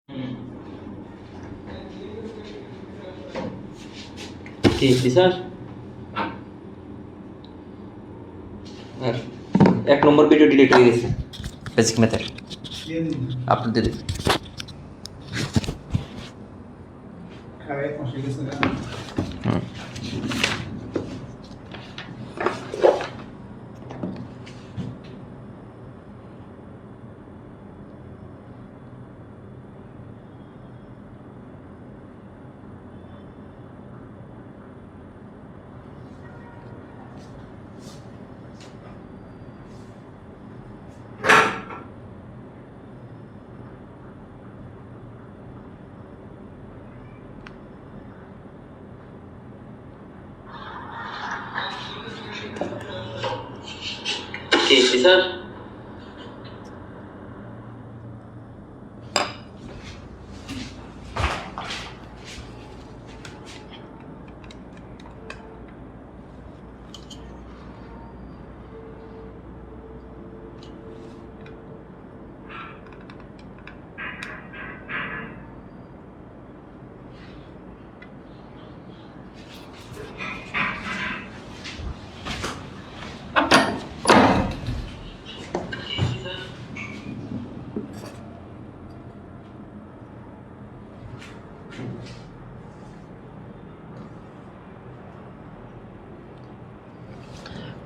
কি স্যার? আর এক নম্বর video delete হয়ে গেছে বেসিক ম্যাথের। আপলোড দিয়ে দিন। কি স্যার?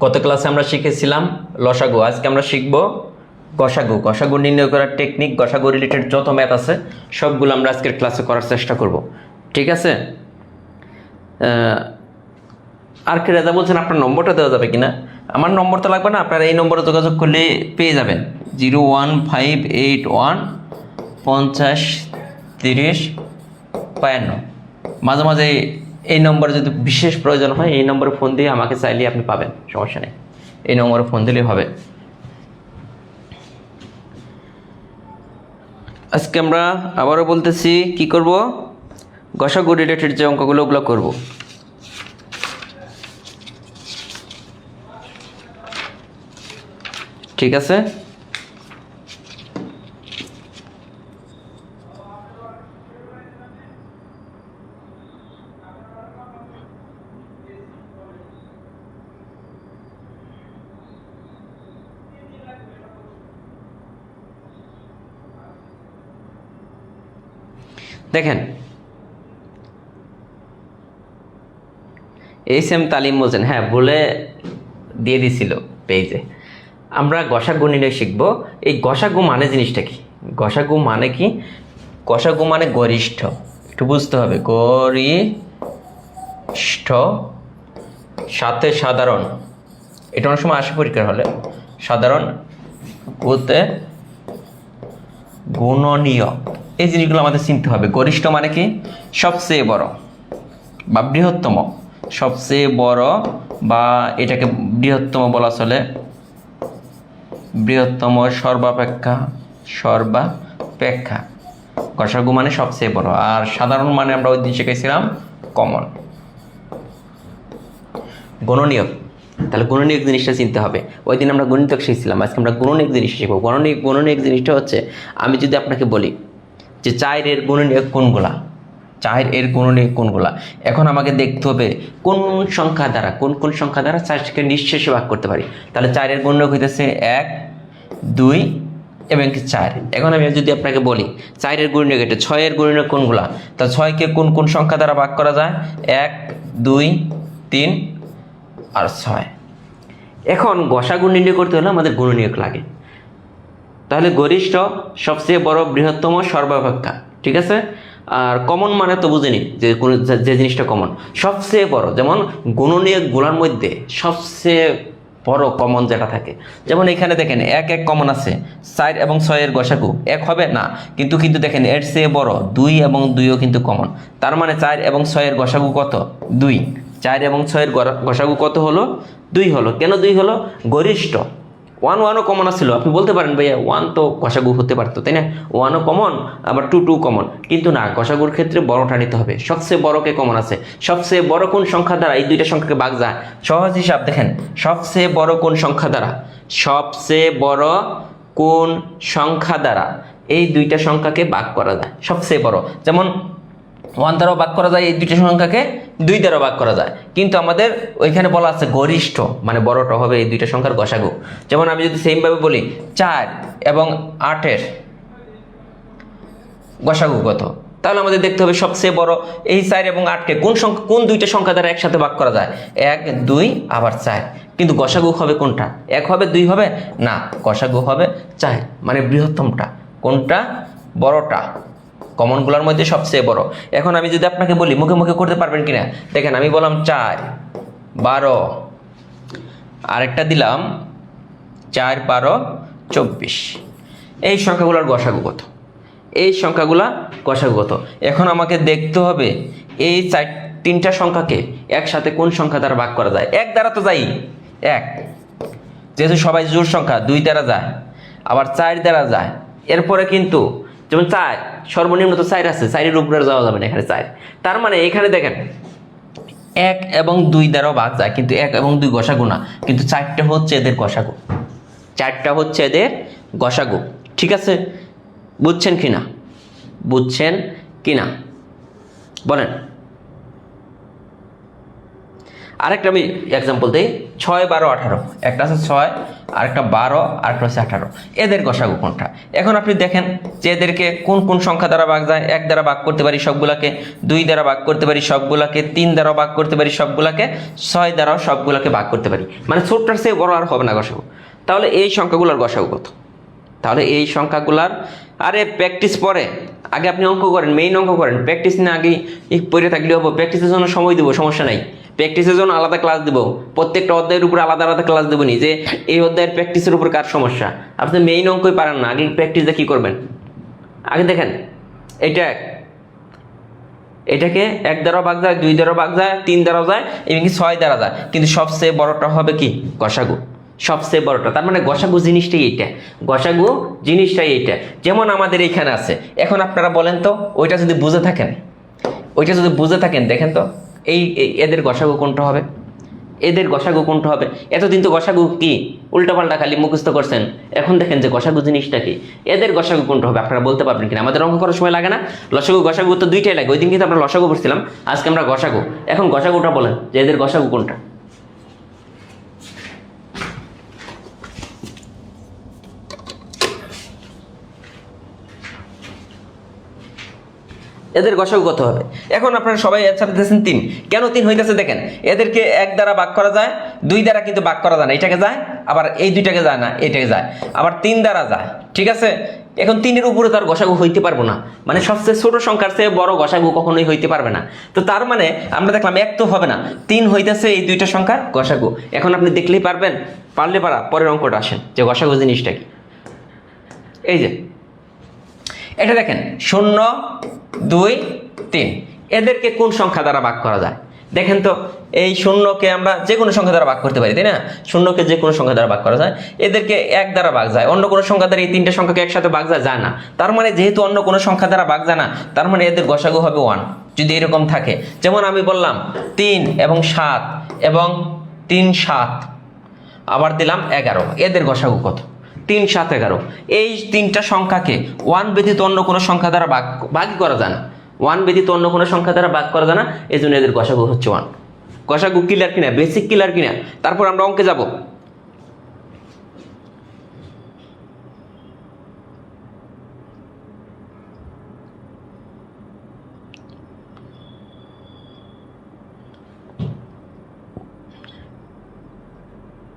গত ক্লাসে আমরা শিখেছিলাম লসাগু। আজকে আমরা শিখব গসাগু। গসাগু নির্ণয় করার টেকনিক, গসাগু রিলেটেড যত ম্যাথ আছে সবগুলো আমরা আজকের ক্লাসে করার চেষ্টা করব। ঠিক আছে? আর কি রাজা বলছেন আপনার নম্বরটা দেওয়া যাবে কিনা? আমার নম্বর তো লাগবে না, আপনারা এই নম্বরে যোগাযোগ করলে পেয়ে যাবেন 01581 50 30 52। মাঝে মাঝে এই নম্বরে যদি বিশেষ প্রয়োজন হয় এই নম্বরে ফোন দিয়ে আমাকে চাইলে আপনি পাবেন, সমস্যা নেই, এই নম্বরে ফোন দিলেই হবে। আজকে আমরা আবারও বলতেছি কি করব, গসাগু রিলেটেড যে অঙ্কগুলো ওগুলো করব। ঠিক আছে? দেখেন, SM তালিম বলছেন, হ্যাঁ বলে দিয়ে দিছিল পেজে। আমরা গসাগু নির্ণয় শিখবো। এই গসাগু মানে জিনিসটা কি? গসাগু মানে কি? গসাগু মানে গরিষ্ঠ, একটু বুঝতে হবে। গরিষ্ঠ সাথে সাধারণ, এটা অনেক সময় আসে পরীক্ষার হলে। সাধারণ বলতে গুণনীয়, এই জিনিসগুলো আমাদের চিনতে হবে। গরিষ্ঠ মানে কি? সবচেয়ে বড় বা বৃহত্তম, সবচেয়ে বড়, বা এটাকে বৃহত্তম বলা চলে, বৃহত্তম, সর্বাপেক্ষা, সর্বাপেক্ষা। গসাগু মানে সবচেয়ে বড়। আর সাধারণ মানে আমরা ওই দিন শিখেছিলাম কমন। গণনীয়ক, তাহলে গণনীয়ক জিনিসটা চিনতে হবে। ওই দিন আমরা গণিতক শিখছিলাম, আজকে আমরা গণনীয়ক জিনিসটা শিখবো। গণনীয়ক জিনিসটা হচ্ছে, আমি যদি আপনাকে বলি যে 4 এর গুণনীয়ক কোনগুলা, 4 এর গুণনীয়ক কোনগুলা, এখন আমাকে দেখতে হবে কোন সংখ্যা দ্বারা, কোন সংখ্যা দ্বারা 4কে নিঃশেষে ভাগ করতে পারি। তাহলে 4 এর গুণনীয়ক হইতেছে 1, 2 এবং 4। এখন আমি যদি আপনাকে বলি 4 এর গুণনীয়ক এটা, 6 এর গুণনীয়ক কোনগুলা, তা 6কে কোন সংখ্যা দ্বারা ভাগ করা যায়? 1, 2, 3 আর 6। এখন গসাগু নির্ণয় করতে হলে আমাদের গুণনীয়ক লাগে। তাহলে গরিষ্ঠ, সবচেয়ে বড়, বৃহত্তম, সর্বাপেক্ষা। ঠিক আছে? আর কমন মানে তো বুঝেনি যে জিনিসটা কমন, সবচেয়ে বড়। যেমন গুণনীয়কগুলোর মধ্যে সবচেয়ে বড় কমন যেটা থাকে, যেমন এখানে দেখেন 1 1 কমন আছে, 4 এবং 6 এর গসাগু 1 হবে না, কিন্তু দেখেন এর চেয়ে বড় 2 এবং 2ও কিন্তু কমন। তার মানে 4 এবং 6 এর গসাগু কত? 2। 4 এবং 6 এর গসাগু কত হলো? 2 হলো। কেন 2 হলো? গরিষ্ঠ। 1 1ও কমন আসছিল, আপনি বলতে পারেন ভাইয়া 1 তো গসাগু হতে পারতো, তাই না? 1ও কমন, আবার 2 2 কমন, কিন্তু না, গসাগুর ক্ষেত্রে বড়টা নিতে হবে, সবচেয়ে বড়কে কমন আছে। সবচেয়ে বড় কোন সংখ্যা দ্বারা এই দুইটা সংখ্যাকে ভাগ যায়? সহজ হিসাব দেখেন, সবচেয়ে বড় কোন সংখ্যা দ্বারা, সবচেয়ে বড় কোন সংখ্যা দ্বারা এই দুইটা সংখ্যাকে ভাগ করা যায়, সবচেয়ে বড়। যেমন 1 দ্বারাও ভাগ করা যায়, এই দুইটা সংখ্যাকে 2 দ্বারাও ভাগ করা যায়, কিন্তু আমাদের ওইখানে বলা আছে গরিষ্ঠ, মানে বড়টা হবে এই দুইটা সংখ্যার গসাগু। যেমন আমি যদি সেমভাবে বলি 4 এবং 8-এর গসাগু কত, তাহলে আমাদের দেখতে হবে সবচেয়ে বড় এই 4 এবং 8কে কোন দুইটা সংখ্যা দ্বারা একসাথে ভাগ করা যায়, 1 2 আবার 4, কিন্তু গসাগু হবে কোনটা, 1 হবে 2 হবে না, গসাগু হবে 4, মানে বৃহত্তমটা কোনটা, বড়টা, কমনগুলোর মধ্যে সবচেয়ে বড়। এখন আমি যদি আপনাকে বলি মুখে মুখে করতে পারবেন কিনা, দেখেন আমি বললাম 4 12, আরেকটা দিলাম 4 12 24, এই সংখ্যাগুলোর গসাগু কত, এই সংখ্যাগুলা গসাগু কত। এখন আমাকে দেখতে হবে এই 3টা সংখ্যাকে একসাথে কোন সংখ্যা দ্বারা ভাগ করা যায়। 1 দ্বারা তো যাই, 1 যেহেতু সবাই জোড় সংখ্যা, 2 দ্বারা যায়, আবার 4 দ্বারা যায়। এরপরে কিন্তু যেমন 4 সর্বনিম্ন তো 4 আছে, 4-এর উপরে যাওয়া যাবে না, এখানে 4। তার মানে এখানে দেখেন 1 এবং 2 দ্বারাও ভাগ যায়, কিন্তু 1 এবং 2 গসাগু না, কিন্তু 4টা হচ্ছে এদের গসাগু, 4টা হচ্ছে এদের গসাগু। ঠিক আছে, বুঝছেন কিনা, বুঝছেন কিনা বলেন। আরেকটা আমি এক্সাম্পল দিই, 6 12 18, একটা আছে 6, আরেকটা 12, আরেকটা হচ্ছে 18, এদের গসাগু কোনটা। এখন আপনি দেখেন যে এদেরকে কোন কোন সংখ্যা দ্বারা ভাগ যায়। 1 দ্বারা ভাগ করতে পারি সবগুলাকে, 2 দ্বারা ভাগ করতে পারি সবগুলাকে, 3 দ্বারা ভাগ করতে পারি সবগুলাকে, 6 দ্বারাও সবগুলাকে ভাগ করতে পারি, মানে ছোটটার চেয়ে বড় আর হবে না গসাগু। তাহলে এই সংখ্যাগুলোর গসাগু কত, তাহলে এই সংখ্যাগুলার, আরে প্র্যাকটিস পরে, আগে আপনি অঙ্ক করেন, মেইন অঙ্ক করেন, প্র্যাকটিস না আগে পড়ে থাকলে হবে। প্র্যাকটিসের জন্য সময় দেবো, সমস্যা নাই, প্র্যাকটিসের জন্য আলাদা ক্লাস দেবো, প্রত্যেকটা অধ্যায়ের উপর আলাদা আলাদা ক্লাস দেবো নি, যে এই অধ্যায়ের প্র্যাকটিসের উপর কার সমস্যা। আপনি মেইন অঙ্কই পারেন না, আগে প্র্যাকটিসে কী করবেন, আগে দেখেন এটাকে 1 দ্বারাও ভাগ যায়, 2 দ্বারাও ভাগ যায়, 3 দ্বারাও যায়, এমনকি 6 দ্বারা যায়, কিন্তু সবচেয়ে বড়টা হবে কি, গসাগু, সবচেয়ে বড়টা। তার মানে গসাগু জিনিসটাই এইটা, গসাগু জিনিসটাই এইটা। যেমন আমাদের এইখানে আছে। এখন আপনারা বলেন তো, ওইটা যদি বুঝে থাকেন, দেখেন তো এদের গসাগু কোনটা হবে, এদের গসাগু কোনটা হবে। এতদিন তো গসাগু কি উল্টাপাল্টা খালি মুখস্থ করছেন, এখন দেখেন যে গসাগু জিনিসটা কি, এদের গসাগু কোনটা হবে আপনারা বলতে পারবেন কিনা। আমাদের অঙ্ক করার সময় লাগে না, লসাগু গসাগু তো দুইটাই লাগে, ওই দিন কিন্তু আমরা লসাগু পড়ছিলাম, আজকে আমরা গসাগু। এখন গসাগুটা বলেন যে এদের গসাগু কোনটা। এদের গসাগু কত হবে। এখন আপনারা সবাই অ্যান্সার দিতেছেন 3। কেন 3 হইতেছে দেখেন, এদেরকে 1 দ্বারা ভাগ করা যায়, 2 দ্বারা কিন্তু ভাগ করা যায় না, এটাকে যায়, আবার এই দুইটাকে যায় না, এটাকে যায়, আবার 3 দ্বারা যায়। ঠিক আছে, এখন 3-এর উপরে তার গসাগু হইতে পারবো না, মানে সবচেয়ে ছোট সংখ্যার চেয়ে বড় গসাগু কখনোই হইতে পারবে না। তো তার মানে আমরা দেখলাম 1 তো হবে না, 3 হইতেছে এই দুইটা সংখ্যার গসাগু। এখন আপনি দেখলেই পারবেন, পারলে পারা পরের অঙ্কটা আসেন যে গসাগু জিনিসটা কি। এই যে এটা দেখেন 0 2 3, এদেরকে কোন সংখ্যা দ্বারা ভাগ করা যায় দেখেন তো। এই 0কে আমরা যে কোনো সংখ্যা দ্বারা ভাগ করতে পারি, তাই না, 0কে যে কোনো সংখ্যা দ্বারা ভাগ করা যায়। এদেরকে 1 দ্বারা ভাগ যায়, অন্য কোনো সংখ্যা দ্বারা এই 3টে সংখ্যাকে একসাথে ভাগ যায় না। তার মানে যেহেতু অন্য কোনো সংখ্যা দ্বারা ভাগ যায় না, তার মানে এদের গসাগু হবে 1 যদি এরকম থাকে। যেমন আমি বললাম 3 এবং 7 এবং 3 7, আবার দিলাম 11, এদের গসাগু কত, 3 7 11। এই 3টা সংখ্যাকে 1 ব্যতীত অন্য কোনো সংখ্যা দ্বারা ভাগই করা যায় না, 1 ব্যতীত অন্য কোনো সংখ্যা দ্বারা ভাগ করা যায় না, এই জন্য এদের গসাগু হচ্ছে 1। গসাগু ক্লিয়ার কিনা, বেসিক ক্লিয়ার কিনা। তারপর আমরা অঙ্কে যাব।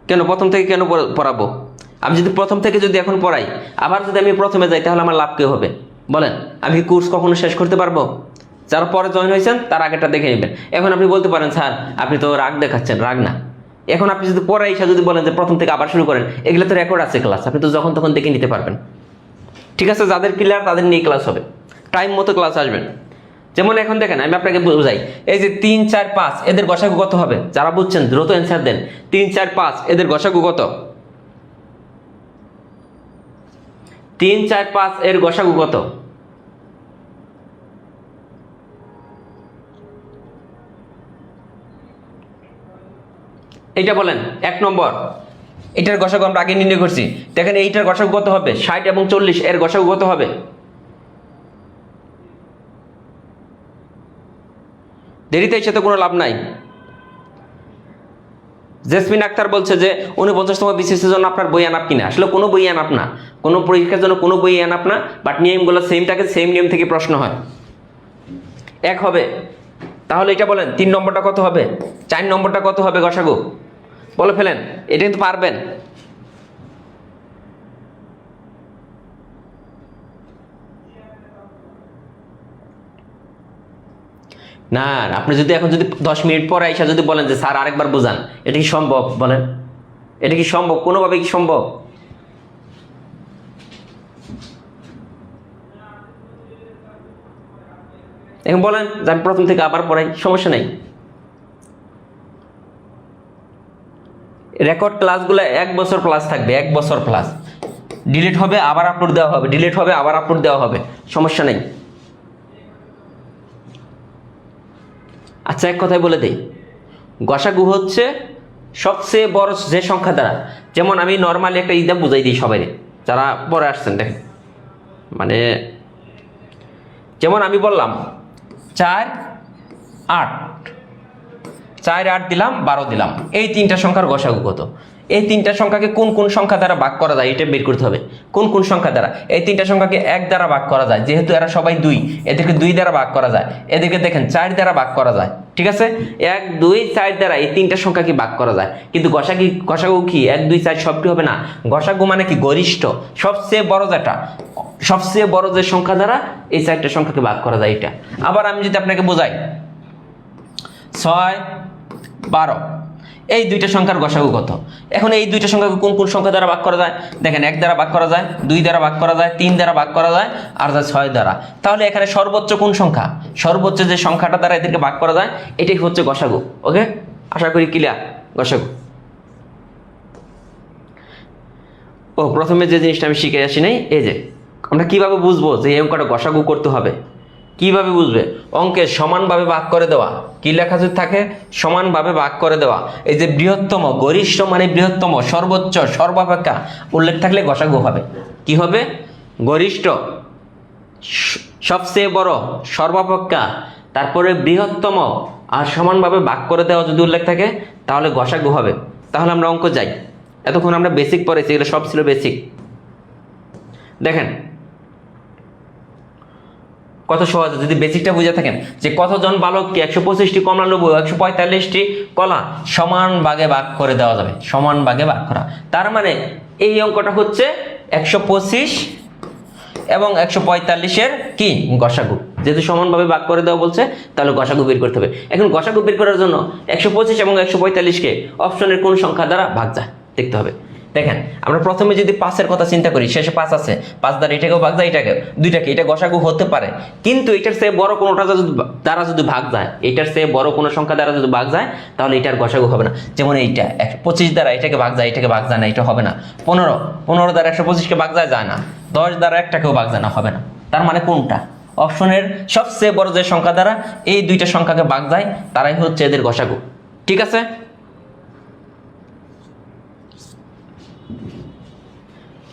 কেন প্রথম থেকে কেন পড়াবো, আমি যদি প্রথম থেকে যদি এখন পড়াই, আবার যদি আমি প্রথমে যাই, তাহলে আমার লাভ কে হবে বলেন। আমি কোর্স কখনো শেষ করতে পারবো? যারা পরে জয়েন হয়েছেন তার আগেটা দেখে নেবেন। এখন আপনি বলতে পারেন স্যার আপনি তো রাগ দেখাচ্ছেন, রাগ না। এখন আপনি যদি পরে এসে যদি বলেন যে প্রথম থেকে আবার শুরু করেন, এগুলো তো রেকর্ড আছে ক্লাস, আপনি তো যখন তখন দেখে নিতে পারবেন। ঠিক আছে, যাদের ক্লিয়ার তাদের নিয়ে ক্লাস হবে, টাইম মতো ক্লাস আসবেন। যেমন এখন দেখেন আমি আপনাকে বুঝাই, এই যে 3 4 5 এদের গসাগু কত হবে, যারা বুঝছেন দ্রুত অ্যান্সার দেন। 3 4 5 এদের গসাগু কত, 3 4 5 এর গসাগু কত, এটা বলেন। 1 নম্বর এটার গসাগু আমরা আগে নির্ণয় করছি। দেখেন এইটার গসাগু কত হবে, 60 এবং 40 এর গসাগু কত হবে? দেরিতে এসে তো কোনো লাভ নাই। জেসমিন আক্তার বলছে যে 49তম বিসিএসের জন্য আপনার বই আনাপ কিনা। আসলে কোনো বই আনাপ না, কোনো পরীক্ষার জন্য কোনো বই আনাপ না, বাট নিয়মগুলো সেম থাকে, সেম নিয়ম থেকে প্রশ্ন হয়। এক হবে। তাহলে এটা বলেন 3 নম্বরটা কত হবে, 4 নম্বরটা কত হবে গসাগু বলে ফেলেন। এটা কিন্তু পারবেন। না আপনি যদি এখন যদি 10 মিনিট পরে এসে যদি বলেন যে স্যার আরেকবার বোঝান, এটা কি সম্ভব বলেন? এটা কি সম্ভব? কোনোভাবে কি সম্ভব? এখন বলেন যে আমি প্রথম থেকে আবার পড়াই, সমস্যা নেই। রেকর্ড ক্লাসগুলো 1 বছর প্লাস থাকবে, 1 বছর প্লাস। ডিলিট হবে আবার আপলোড দেওয়া হবে, ডিলিট হবে আবার আপলোড দেওয়া হবে, সমস্যা নেই। আচ্ছা এক কথায় বলে দেই, গসাগু হচ্ছে সবচেয়ে বড় যে সংখ্যা দ্বারা, যেমন আমি নর্মালি একটা ইদা বুঝাই দিই সবাই যারা পরে আসছেন। দেখেন মানে যেমন আমি বললাম 4 8, 4 8 দিলাম, 12 দিলাম, এই 3টা সংখ্যার গসাগু কত? এই 3টা সংখ্যাকে কোন কোন সংখ্যা দ্বারা ভাগ করা যায় এটা বের করতে হবে। কোন কোন সংখ্যা দ্বারা? এই 3টা সংখ্যাকে 1 দ্বারা ভাগ করা যায়, যেহেতু এরা সবাই 2, এদেরকে 2 দ্বারা ভাগ করা যায়। এদেরকে দেখেন 4 দ্বারা ভাগ করা যায়, ঠিক আছে? 1 2 4 দ্বারা এই 3টা সংখ্যাকে ভাগ করা যায়। কিন্তু গসাগু কি 1 2 4 সবটি হবে না। গসাগু মানে কি গরিষ্ঠ, সবচেয়ে বড় যেটা, সবচেয়ে বড় যে সংখ্যা দ্বারা এই 4টা সংখ্যাকে ভাগ করা যায় এটা। আবার আমি যদি আপনাকে বোঝাই 6 12, এই 2টা সংখ্যার গসাগু কত? এখন এই 2টা সংখ্যাকে কোন কোন সংখ্যা দ্বারা ভাগ করা যায়? দেখেন 1 দ্বারা ভাগ করা যায়, 2 দ্বারা ভাগ করা যায়, 3 দ্বারা ভাগ করা যায়, আর যায় 6 দ্বারা। তাহলে এখানে সর্বোচ্চ কোন সংখ্যা? সর্বোচ্চ যে সংখ্যাটা দ্বারা এদেরকে ভাগ করা যায় এটাই হচ্ছে গসাগু। ওকে, আশা করি ক্লিয়ার। গসাগু প্রথমে যে জিনিসটা আমি শিখে আসি নাই, এই যে আমরা কিভাবে বুঝবো যে এই অঙ্কটা গসাগু করতে হবে, কিভাবে বুঝবে? অঙ্কে সমানভাবে ভাগ করে দেওয়া, কি লেখা যদি থাকে সমানভাবে ভাগ করে দেওয়া। এই যে বৃহত্তম, গরিষ্ঠ মানে বৃহত্তম, সর্বোচ্চ, সর্বাপেক্ষা উল্লেখ থাকলে গসাগু হবে। কি হবে? গরিষ্ঠ, সবচেয়ে বড়, সর্বাপেক্ষা, তারপরে বৃহত্তম আর সমানভাবে ভাগ করে দেওয়া যদি উল্লেখ থাকে তাহলে গসাগু হবে। তাহলে আমরা অঙ্ক যাই। এতক্ষণ আমরা বেসিক পড়েছি, এগুলো সব ছিল বেসিক। দেখেন কত সহজ যদি বেসিকটা বুঝে থাকেন যে কতজন বালককে 125টি কমলা লেবু 145টি কলা সমান ভাগে ভাগ করে দেওয়া যাবে। সমান ভাগে ভাগ করা, তার মানে এই অঙ্কটা হচ্ছে 125 এবং 145-এর কি গসাগু। যেহেতু সমানভাবে ভাগ করে দেওয়া বলছে তাহলে গসাগু বের করতে হবে। এখন গসাগু বের করার জন্য 125 এবং 145-কে অপশনের কোন সংখ্যা দ্বারা ভাগ যায় দেখতে হবে। দেখেন আমরা প্রথমে যদি 5-এর কথা চিন্তা করি, শেষে 5 আছে, 5 দ্বারা এটাকেও ভাগ যায়, এটাকে, দুইটাকে, এটা গসাগু হতে পারে। কিন্তু এটার চেয়ে বড় কোনোটা দ্বারা যদি ভাগ যায়, এটার চেয়ে বড় কোনো সংখ্যা দ্বারা যদি ভাগ যায় তাহলে এটার গসাগু হবে না। যেমন এইটা 25 দ্বারা এটাকে ভাগ যায়, এটাকে ভাগ যায় না, এটা হবে না। 15 দ্বারা 125-কে ভাগ যায় না। 10 দ্বারা একটাকেও ভাগ যায় না, হবে না। তার মানে কোনটা? অপশনের সবচেয়ে বড় যে সংখ্যা দ্বারা এই দুইটা সংখ্যাকে ভাগ যায় তারাই হচ্ছে এদের গসাগু। ঠিক আছে?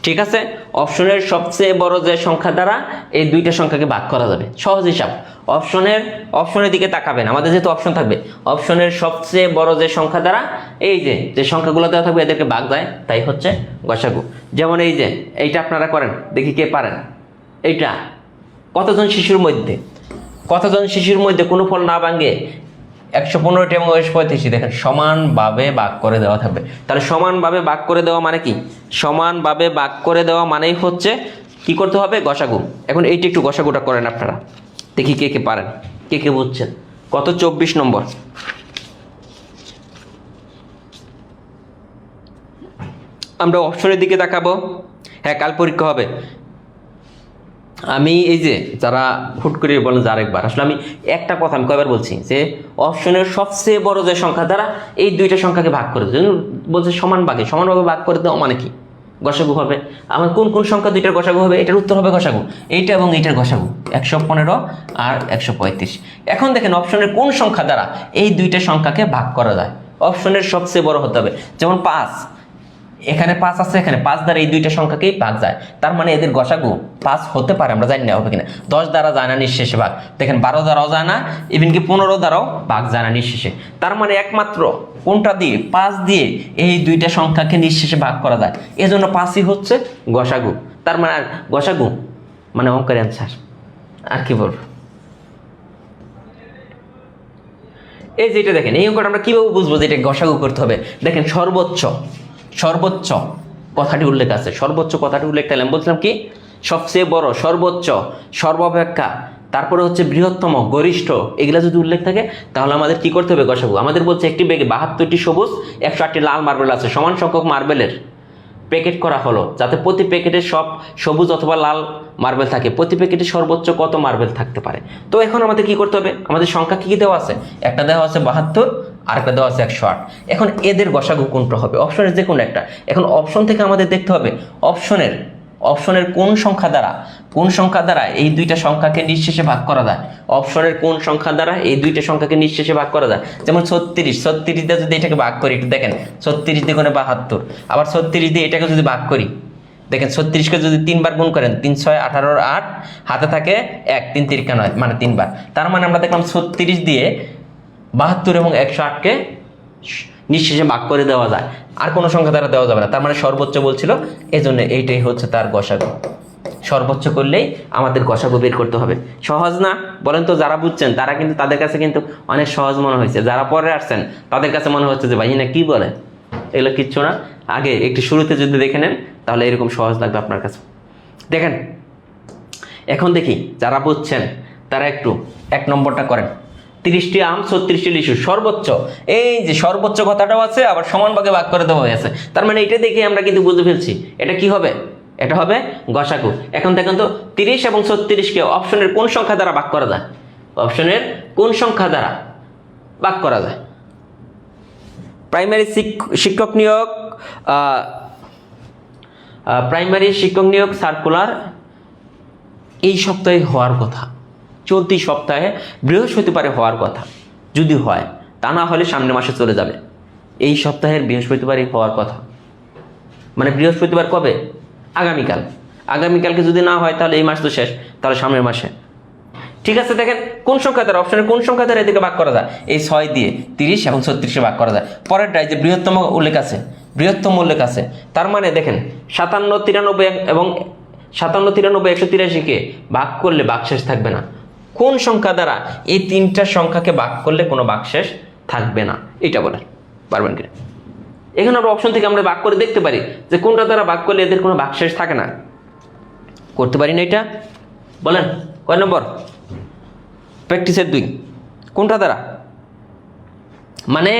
ঠিক আছে, অপশনের সবচেয়ে বড় যে সংখ্যা দ্বারা এই দুইটা সংখ্যাকে ভাগ করা যাবে। সহজ হিসাব। অপশনের দিকে তাকাবেন, আমাদের যেহেতু অপশন থাকবে, অপশনের সবচেয়ে বড় যে সংখ্যা দ্বারা এই যে সংখ্যাগুলো দেওয়া থাকবে এদেরকে ভাগ যায়, তাই হচ্ছে গসাগু। যেমন এই যে এইটা আপনারা করেন, দেখি কে পারেন। এইটা কতজন শিশুর মধ্যে কোনো ফল না ভাঙে 115টি এবং 135, দেখেন সমানভাবে ভাগ করে দেওয়া থাকবে। তাহলে সমানভাবে ভাগ করে দেওয়া মানে কি? সমানভাবে ভাগ করে দেওয়া মানেই হচ্ছে কি করতে হবে? গসাগু। এখন এইটা একটু গসাগুটা করেন আপনারা, দেখি কে কে পারেন, কে কে বুঝছেন। কত? 24 নম্বর। আমরা অপশনের দিকে তাকাবো। হ্যাঁ, কাল পরীক্ষা হবে। আমি এই যে যারা হুট করে বলেন যে আরেকবার, আসলে আমি একটা কথা আমি কয়বার বলছি যে অপশনের সবচেয়ে বড় যে সংখ্যা দ্বারা এই দুইটা সংখ্যাকে ভাগ করে দেয়, বলছে সমানভাবে ভাগ করে দেওয়া মানে কি? গসাগু হবে। আমার কোন কোন সংখ্যা দুইটার গসাগু হবে? এটার উত্তর হবে গসাগু। এইটা এবং এইটার গসাগু 115 আর 135। এখন দেখেন অপশনের কোন সংখ্যা দ্বারা এই দুইটা সংখ্যাকে ভাগ করা যায়। অপশনের সবচেয়ে বড় হতে হবে। যেমন 5, এখানে 5 আছে, এখানে 5 দ্বারা এই দুইটা সংখ্যাকেই ভাগ যায়, তার মানে এদের গসাগু 5 হতে পারে, আমরা জানি না হবে কিনা। 10 দ্বারা যায় না নিঃশেষে ভাগ, দেখেন 12 দ্বারাও যায় না, ইভেন কি 15 দ্বারাও ভাগ যায় না নিঃশেষে। তার মানে একমাত্র কোনটা দিয়ে, 5 দিয়ে এই দুইটা সংখ্যাকে নিঃশেষে ভাগ করা যায়, এজন্য 5ই হচ্ছে গসাগু। তার মানে আর গসাগু মানে অঙ্কের অ্যান্সার, আর কি বলবো। এই যেটা দেখেন, এই অঙ্কটা আমরা কিভাবে বুঝবো যে এটা গসাগু করতে হবে। দেখেন সর্বোচ্চ সর্বোচ্চ কথাটি উল্লেখ আছে, সর্বোচ্চ কথাটি উল্লেখ তাহলে আমি বলছিলাম কি সবচেয়ে বড়, সর্বোচ্চ, সর্বাপেক্ষা, তারপরে হচ্ছে বৃহত্তম, গরিষ্ঠ, এগুলা যদি উল্লেখ থাকে তাহলে আমাদের কি করতে হবে গসাগু। আমাদের বলছে একটি ব্যাগে 72টি সবুজ 108টি লাল মার্বেল আছে, সমান সংখ্যক মার্বেলের প্যাকেট করা হলো যাতে প্রতি প্যাকেটে সব সবুজ অথবা লাল মার্বেল থাকে, প্রতি প্যাকেটে সর্বোচ্চ কত মার্বেল থাকতে পারে। তো এখন আমাদের কি করতে হবে, আমাদের সংখ্যা কি দেওয়া আছে, একটা দেওয়া আছে 72 আর একটা দেওয়া আছে 108। এখন এদের গসাগু কোনটা হবে, অপশনের যে কোনো একটা। এখন অপশন থেকে আমাদের দেখতে হবে অপশনের কোন সংখ্যা দ্বারা এই দুইটা সংখ্যাকে নিঃশেষে ভাগ করা যায়, অপশনের কোন সংখ্যা দ্বারা এই দুইটা সংখ্যাকে নিঃশেষে ভাগ করা যায়। যেমন 36 দিয়ে যদি এটাকে ভাগ করি, একটু দেখেন 36 দিয়ে গুণে 72, আবার 36 দিয়ে এটাকে যদি ভাগ করি, দেখেন 36কে যদি 3 বার গুণ করেন, 3 6 18 8, হাতে থাকে 1, 3 3 9, মানে 3 বার। তার মানে আমরা দেখলাম 36 দিয়ে 72 এবং 108কে নিঃশেষে ভাগ করে দেওয়া যায়, আর কোনো সংখ্যা দ্বারা দেওয়া যাবে না। তার মানে সর্বোচ্চ বলছিল, এজন্য এইটাই হচ্ছে তার গসাগু। সর্বোচ্চ করলেই আমাদের গসাগু বের করতে হবে। সহজ না বলেন তো? যারা বুঝছেন তারা কিন্তু, তাদের কাছে কিন্তু অনেক সহজ মনে হয়েছে, যারা পরে আসছেন তাদের কাছে মনে হচ্ছে যে ভাই না কি বলে, এগুলো কিচ্ছু না। আগে একটু শুরুতে যদি দেখে নেন তাহলে এরকম সহজ লাগবে আপনার কাছে। দেখেন এখন দেখি যারা বুঝছেন তারা একটু 1 নম্বরটা করেন। 30টি আম 36টি লিচু, সর্বোচ্চ, এই যে সর্বোচ্চ কথাটাও আছে, আবার সমান ভাগে ভাগ করে দেওয়া হয়েছে। তার মানে এটা দেখে আমরা কিন্তু বুঝে ফেলছি এটা কি হবে, এটা হবে গসাগু। এখন দেখেন তো 30 এবং 36কে অপশনের কোন সংখ্যা দ্বারা ভাগ করা যায়, অপশনের কোন সংখ্যা দ্বারা ভাগ করা যায়। প্রাইমারি শিক্ষক নিয়োগ সার্কুলার এই সপ্তাহে হওয়ার কথা, চলতি সপ্তাহে বৃহস্পতিবারে হওয়ার কথা, যদি হয়, তা না হলে সামনের মাসে চলে যাবে। এই সপ্তাহের বৃহস্পতিবারই হওয়ার কথা, মানে বৃহস্পতিবার কবে, আগামীকালকে যদি না হয় তাহলে এই মাস তো শেষ, তাহলে সামনের মাসে। ঠিক আছে, দেখেন কোন সংখ্যা দ্বারা, অপশনের কোন সংখ্যা দ্বারা এদিকে ভাগ করা যায়, এই 6 দিয়ে 30 এবং 36 ভাগ করা যায়। পরেরটাই যে বৃহত্তম উল্লেখ আছে, তার মানে দেখেন 57 93 এবং 57 93 183কে ভাগ করলে ভাগশেষ থাকবে না। কোন সংখ্যা দ্বারা এই তিনটা সংখ্যাকে ভাগ করলে কোনো ভাগশেষ থাকবে না, এটা বলেন পারবেন কিনা। এখানে আমরা অপশন থেকে আমরা ভাগ করে দেখতে পারি যে কোনটা দ্বারা ভাগ করলে এদের কোনো ভাগশেষ থাকে না, করতে পারি না এটা, বলেন কয় নম্বর, প্র্যাকটিসের 2, কোনটা দ্বারা। মানে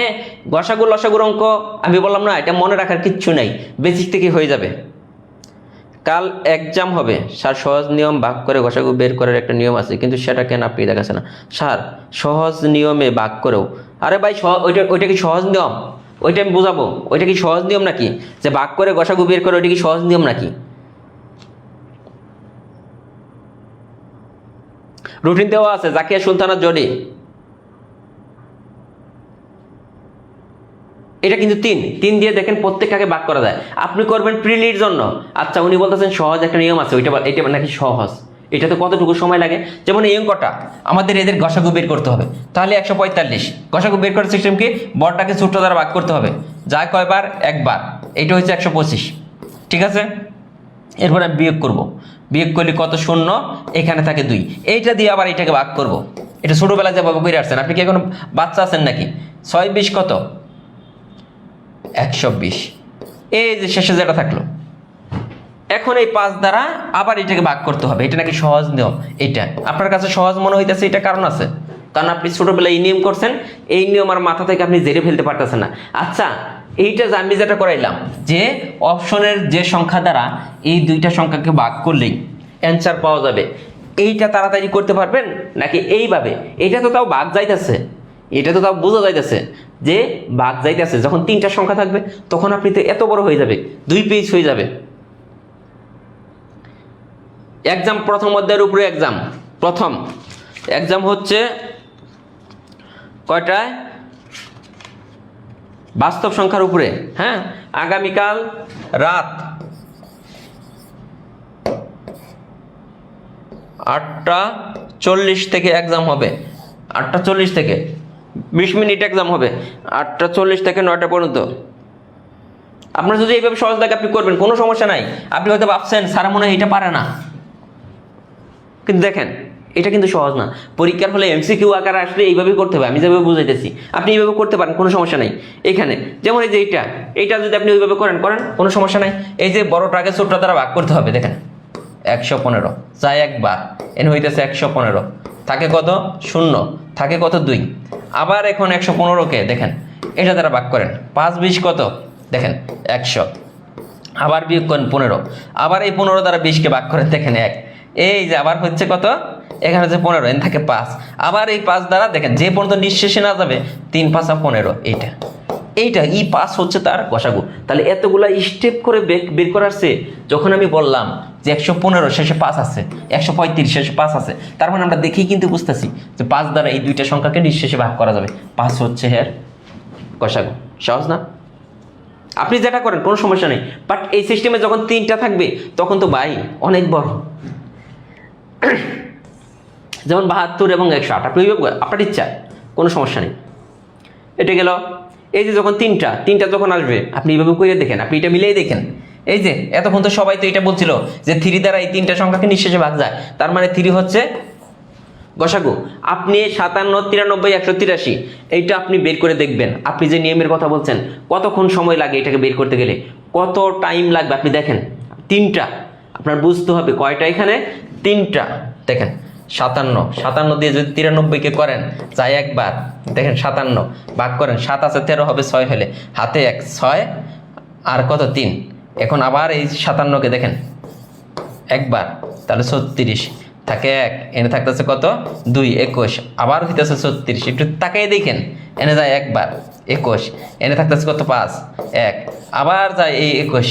গসাগু লসাগুর অঙ্ক আমি বললাম না, এটা মনে রাখার কিচ্ছু নাই, বেসিক থেকে হয়ে যাবে। কাল এক্সাম হবে স্যার, সহজ নিয়ম ভাগ করে গসাগু বের করার একটা নিয়ম আছে, কিন্তু সেটা কেন আপনি দেখাচ্ছেন না স্যার, সহজ নিয়মে ভাগ করেও। আরে ভাই ওইটা কি সহজ নিয়ম, ওইটা আমি বুঝাবো, ওইটা কি সহজ নিয়ম নাকি, যে ভাগ করে গসাগু বের করে ওইটা কি সহজ নিয়ম নাকি। রুটিন দেওয়া আছে জাকিয়া সুলতানা জডি, এটা কিন্তু 3 দিয়ে দেখেন প্রত্যেকটাকে ভাগ করা যায়। আপনি করবেন প্রিলির জন্য, আচ্ছা উনি বলতেছেন সহজ একটা নিয়ম আছে, এটা নাকি সহজ, এটা তো কতটুকু সময় লাগে। যেমন এই অঙ্কটা আমাদের এদের গসাগু বের করতে হবে, তাহলে 145 গসাগু বের করার সিস্টেম কি, বড়টাকে ছোট দ্বারা ভাগ করতে হবে, যায় কয়বার, একবার, এটা হচ্ছে 125। ঠিক আছে, এরপর আমি বিয়োগ করলে কত, 0, এখানে থাকে 2, এইটা দিয়ে আবার এটাকে ভাগ করব। এটা ছোটবেলায় যেভাবে করে আসছেন, আপনি কি এখন বাচ্চা আছেন নাকি। 6 20 কত, 120, এই যে শেষে যেটা থাকলো। এখন এই 5 দ্বারা আবার এটাকে ভাগ করতে হবে, এটা নাকি সহজ নিয়ম। এটা আপনার কাছে সহজ মনে হইতেছে, এটা কারণ আছে, কারণ আপনি ছোটবেলায় এই নিয়ম করছেন, এই নিয়ম আর মাথা থেকে আপনি জেরে ফেলতে পারতেছেন না। আচ্ছা এইটা যে আমি যেটা করাইলাম, যে অপশনের যে সংখ্যা দ্বারা এই দুইটা সংখ্যাকে ভাগ করলেই অ্যান্সার পাওয়া যাবে, এইটা তাড়াতাড়ি করতে পারবেন নাকি এইভাবে। এটা তো তাও ভাগ যাইতেছে, এটা তো তাও বোঝা যাইতেছে যে ভাগ যাইতেছে। যখন 3টা সংখ্যা থাকবে তখন আপনি তো এত বড় হয়ে যাবে, 2 পেজ হয়ে যাবে। এক্সাম প্রথম অধ্যায়ের উপরে প্রথম এক্সাম হচ্ছে কয়টায়, বাস্তব সংখ্যার উপরে। হ্যাঁ, আগামীকাল রাত 8:40 থেকে এক্সাম হবে। 8:40 থেকে 20 মিনিট এক্সাম হবে। 8:40 থেকে 9টা পর্যন্ত। আপনার যদি এইভাবে সহজ লাগে আপনি করবেন, কোনো সমস্যা নাই। আপনি হয়তো ভাবছেন স্যার মনে হয় এটা পারে না, কিন্তু দেখেন এটা কিন্তু সহজ না। পরীক্ষার হলে এমসিকিউ আকারে আসলে এইভাবে করতে হবে, আমি যেভাবে বুঝাইতেছি আপনি এইভাবে করতে পারেন, কোনো সমস্যা নাই। এখানে যেমন এই যে এইটা যদি আপনি ওইভাবে করেন কোনো সমস্যা নাই। এই যে বড়টাকে ছোটটা দ্বারা ভাগ করতে হবে, দেখেন 115 যায় একবার, এন হইতেছে 115, থাকে কত 0, থাকে কত 2। আবার এখন 115কে দেখেন এটা দ্বারা ভাগ করেন, 5 20 কত দেখেন 100, আবার বিয়োগ করেন 15, আবার এই 15 দ্বারা 20কে ভাগ করেন, দেখেন 1। এই যে আবার হচ্ছে কত, এখানে হচ্ছে 15, এন থাকে 5, আবার এই 5 দ্বারা দেখেন যে পর্যন্ত নিঃশেষে না যাবে 3 5 15, এইটা ই 5 হচ্ছে তার গসাগু। তাহলে এতগুলা স্টেপ করে বের করার চেয়ে যখন আমি বললাম যে 115 শেষে 5 আছে, 135 শেষে 5 আছে, তার মানে আমরা দেখেই কিন্তু বুঝতেছি যে 5 দ্বারা এই দুইটা সংখ্যাকে নিঃশেষে ভাগ করা যাবে। 5 হচ্ছে এর গসাগু। সহজ না? আপনি যেটা করেন কোনো সমস্যা নেই, বাট এই সিস্টেমে যখন 3টা থাকবে তখন তো ভাই অনেক বড়। যেমন 72 এবং 108, আপনি আপনার ইচ্ছা, কোনো সমস্যা নেই। এটা গেল। এই যে যখন তিনটা যখন আসবে আপনি এইভাবে করে দেখেন, আপনি এটা মিলেই দেখেন। এই যে এতক্ষণ তো সবাই তো এটা বলছিল যে 3 দ্বারা এই 3টা সংখ্যাকে নিঃশেষে ভাগ যায়, তার মানে 3 হচ্ছে গসাগু। আপনি 57 93 183 এইটা আপনি বের করে দেখবেন। আপনি যে নিয়মের কথা বলছেন কতক্ষণ সময় লাগে এটাকে বের করতে গেলে, কত টাইম লাগবে আপনি দেখেন। 3টা আপনার বুঝতে হবে কয়টা, এখানে 3টা। দেখেন 57 দিয়ে যদি 93কে করেন যায় একবার, দেখেন 57 ভাগ করেন, 7 আছে 13 হবে 6 হলে, হাতে 1 6 আর কত 3। এখন আবার এই 57কে দেখেন একবার, তাহলে 36, থাকে 1, এনে থাকতেছে কত 2 21, আবার হইতেছে 36, একটু তাকাই দেখেন, এনে যায় একবার 21, এনে থাকতেছে কত 5 1, আবার যায় এই 21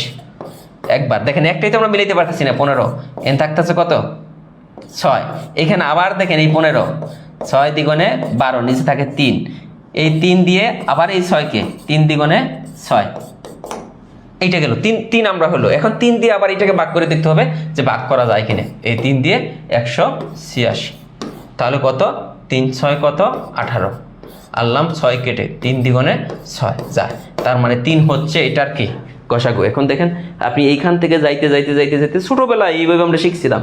একবার, দেখেন একটাই তো আমরা মিলাইতে পারতেছি না 15, এনে থাকতেছে কত 6, এখানে আবার দেখেন এই 15, 6 দ্বিগুণে 12, নিচে থাকে 3, এই 3 দিয়ে আবার এই 6কে 3 দ্বিগুণে 6, এইটা গেল 3 আমরা হলো। এখন 3 দিয়ে আবার এটাকে ভাগ করে দেখতে হবে যে ভাগ করা যায় কিনা। এই 3 দিয়ে 186, তাহলে কত 3 6 কত 18, আনলাম 6 কেটে, 3 দ্বিগুণে 6 যায়, তার মানে 3 হচ্ছে এটার কি গসাগু। এখন দেখেন আপনি এইখান থেকে যাইতে ছোটবেলায় এইভাবে আমরা শিখছিলাম,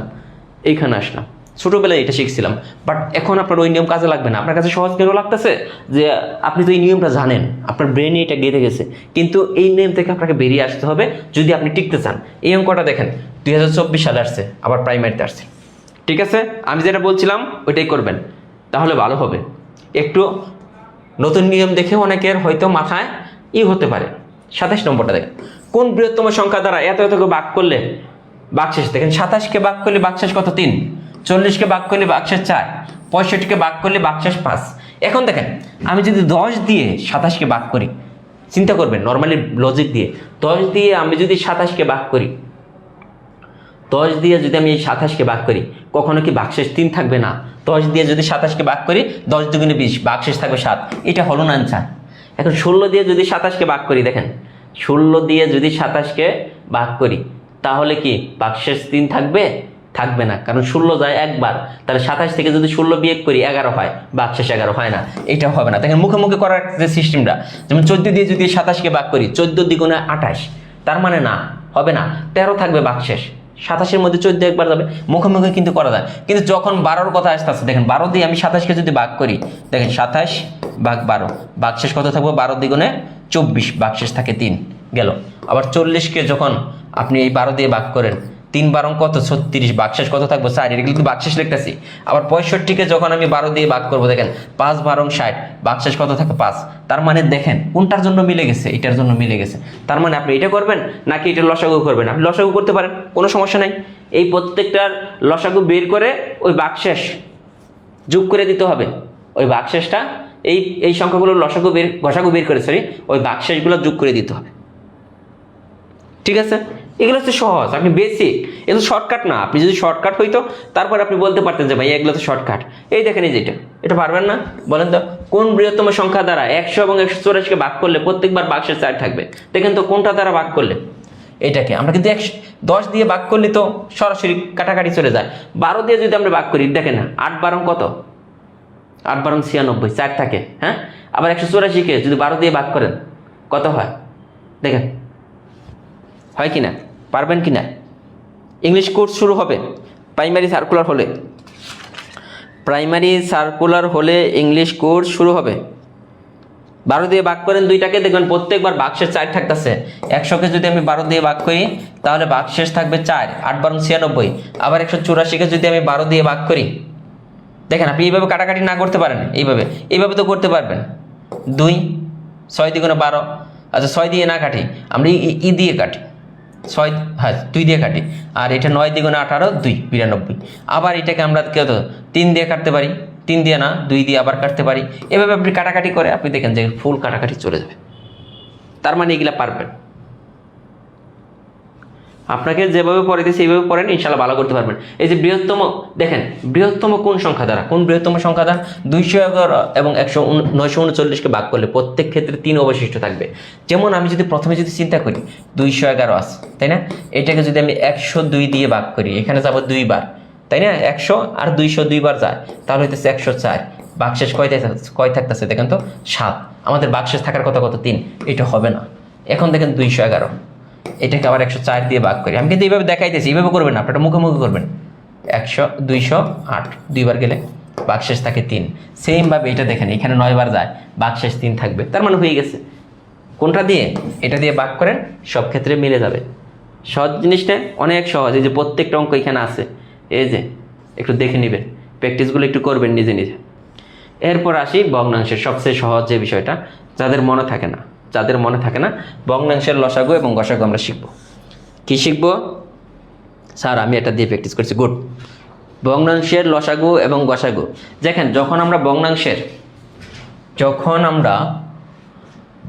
এইখানে আসলাম, ছোটবেলায় এটা শিখছিলাম, বাট এখন আপনার ওই নিয়ম কাজে লাগবে না। আপনার কাছে সহজ কেন লাগতেছে যে আপনি তো এই নিয়মটা জানেন, আপনার ব্রেনে এটা গেঁথে গেছে, কিন্তু এই নিয়ম থেকে আপনাকে বেরিয়ে আসতে হবে যদি আপনি টিকতে চান। এই অঙ্কটা দেখেন 2024 সালে আসছে, আবার প্রাইমারিতে আসছে। ঠিক আছে, আমি যেটা বলছিলাম ওইটাই করবেন, তাহলে ভালো হবে। একটু নতুন নিয়ম দেখে অনেকের হয়তো মাথায় হতে পারে। 27 নম্বরটা দেখেন, কোন বৃহত্তম সংখ্যা দ্বারা এত ভাগ করলে ভাগশেষ, দেখেন 27কে ভাগ করলে ভাগশেষ কত 3, 40কে ভাগ করলে ভাগশেষ 4, 65কে ভাগ করলে ভাগশেষ 5। এখন দেখেন আমি যদি 10 দিয়ে 27কে ভাগ করি, চিন্তা করবেন নর্মালি লজিক দিয়ে, 10 দিয়ে আমি যদি 27কে ভাগ করি, 10 দিয়ে যদি আমি এই 27কে ভাগ করি, কখনো কি ভাগশেষ 3 থাকবে না? 10 দিয়ে যদি 27কে ভাগ করি, 10 দুগুণে 20, ভাগশেষ থাকবে 7, এটা হলো না আনসার। এখন 16 দিয়ে যদি 27কে ভাগ করি, দেখেন 16 দিয়ে যদি 27কে ভাগ করি, তাহলে কি ভাগশেষ 3 থাকবে? থাকবে না, কারণ 16 যায় একবার। তাহলে 27 থেকে যদি 16 বিয়োগ করি 11 হয়, ভাগশেষ 11 হয় না, এটা হবে না। দেখেন মুখে মুখে করার যে সিস্টেমটা, যেমন 14 দিয়ে যদি 27কে ভাগ করি, 14 দ্বিগুণে 28, তার মানে না, হবে না, 13 থাকবে ভাগশেষ। 27-এর মধ্যে 14 একবার যাবে, মুখে মুখে কিন্তু করা যায়। কিন্তু যখন 12-র কথা আসতেছে, দেখেন 12 দিয়ে আমি 27কে যদি ভাগ করি, দেখেন 27 ভাগ 12, ভাগশেষ কত থাকবে 12 দ্বিগুণে 24, ভাগশেষ থাকে 3, গেল। আবার 40কে যখন আপনি এই 12 দিয়ে ভাগ করেন, 3 12 কত 36, ভাগশেষ কত থাকবে 4, এটা কিন্তু ভাগশেষ লিখতেছি। আবার 65কে যখন আমি 12 দিয়ে ভাগ করবো, দেখেন 5 12 60, ভাগশেষ কত থাকে 5। তার মানে দেখেন কোনটার জন্য মিলে গেছে, এটার জন্য মিলে গেছে। তার মানে আপনি এটা করবেন নাকি এটা লসাগু করবেন? আপনি লসাগু করতে পারেন, কোনো সমস্যা নাই। এই প্রত্যেকটার লসাগু বের করে ওই ভাগশেষ যোগ করে দিতে হবে। ওই ভাগশেষটা এই সংখ্যাগুলোর গসাগু বের করে ওই ভাগশেষগুলো যোগ করে দিতে হবে। ঠিক আছে, এগুলো হচ্ছে সহজ, আপনি বেসিক, এগুলো শর্টকাট না। আপনি যদি শর্টকাট হইতো তারপর আপনি বলতে পারতেন যে ভাই এগুলো তো শর্টকাট। এই দেখেন এই যেটা, এটা পারবেন না? বলেন তো কোন বৃহত্তম সংখ্যা দ্বারা 100 এবং 184 কে ভাগ করলে প্রত্যেকবার ভাগশেষ 4 থাকবে? দেখেন তো কোনটা দ্বারা ভাগ করলে। এটাকে আমরা কিন্তু 10 দিয়ে ভাগ করলে তো সরাসরি কাটাকাটি চলে যায়। 12 দিয়ে যদি আমরা ভাগ করি, দেখেন না 8 12 কত, 8 12 96, 4 থাকে। হ্যাঁ, আবার 184 কে যদি 12 দিয়ে ভাগ করেন কত হয় দেখেন, হয় কিনা, পারবেন কিনা? ইংলিশ কোর্স শুরু হবে প্রাইমারি সার্কুলার হলে, প্রাইমারি সার্কুলার হলে ইংলিশ কোর্স শুরু হবে। 12 দিয়ে ভাগ করেন দুইটাকে, দেখবেন প্রত্যেকবার ভাগশেষ 4 থাকতেছে। 100 কে যদি আমি 12 দিয়ে ভাগ করি তাহলে ভাগশেষ থাকবে 4, 8 12 96। আবার 184 কে যদি আমি 12 দিয়ে ভাগ করি, দেখেন আপনি এইভাবে কাটাকাটি না করতে পারেন, এইভাবে তো করতে পারবেন। 2 6 দ্বিগুণে 12, আচ্ছা 6 দিয়ে না কাটি, আমরা ই দিয়ে কাটি, 6 হ্যাঁ 2 দিয়ে কাটি। আর এটা 9 দ্বিগুণে 18, 2 92। আবার এটাকে আমরা কত 3 দিয়ে কাটতে পারি, 3 দিয়ে না 2 দিয়ে আবার কাটতে পারি। এভাবে আপনি কাটাকাটি করে আপনি দেখেন যে ফুল কাটাকাটি চলে যাবে। তার মানে এগুলা পারবেন। আপনাকে যেভাবে পড়াইতেছি এইভাবে পড়েন, ইনশাআল্লাহ ভালো করতে পারবেন। এই যে বৃহত্তম, দেখেন বৃহত্তম কোন সংখ্যা দ্বারা, কোন বৃহত্তম সংখ্যা দ্বারা 211 এবং 939 কে ভাগ করলে প্রত্যেক ক্ষেত্রে 3 অবশিষ্ট থাকবে। যেমন আমি যদি প্রথমে যদি চিন্তা করি 211 আছে, তাই না? এটাকে যদি আমি 102 দিয়ে ভাগ করি, এখানে যাব 2 বার, তাই না? 100 আর 200 2 বার যায়, তাহলে হইতেছে 104। ভাগশেষ কয় থাকতেছে দেখেন তো 7। আমাদের ভাগশেষ থাকার কথা কত 3, এটা হবে না। এখন দেখেন 211, এটাকে আবার 104 দিয়ে ভাগ করি। আমি কিন্তু এইভাবে দেখাইতেছি, এইভাবে করবেন না, আপনারা মুখে করবেন। 100 208 2 বার গেলে ভাগশেষ থাকে 3। সেম ভাবে এটা দেখেন, এখানে 9 বার যায়, ভাগশেষ 3 থাকবে, তার মানে হয়ে গেছে। কোনটা দিয়ে? এটা দিয়ে ভাগ করেন, সব ক্ষেত্রে মিলে যাবে। সহজ জিনিসটা অনেক সহজ। এই যে প্রত্যেকটা অঙ্ক এখানে আছে, এই যে একটু দেখে নেবেন, প্র্যাকটিসগুলো একটু করবেন নিজে নিজে। এরপর আসি ভগ্নাংশের সবচেয়ে সহজ যে বিষয়টা, যাদের মনে থাকে না, ভগ্নাংশের লসাগু এবং গসাগু আমরা শিখব। কি শিখব স্যার? আমি এটা দিয়ে প্র্যাকটিস করছি, গুড। ভগ্নাংশের লসাগু এবং গসাগু। দেখেন যখন আমরা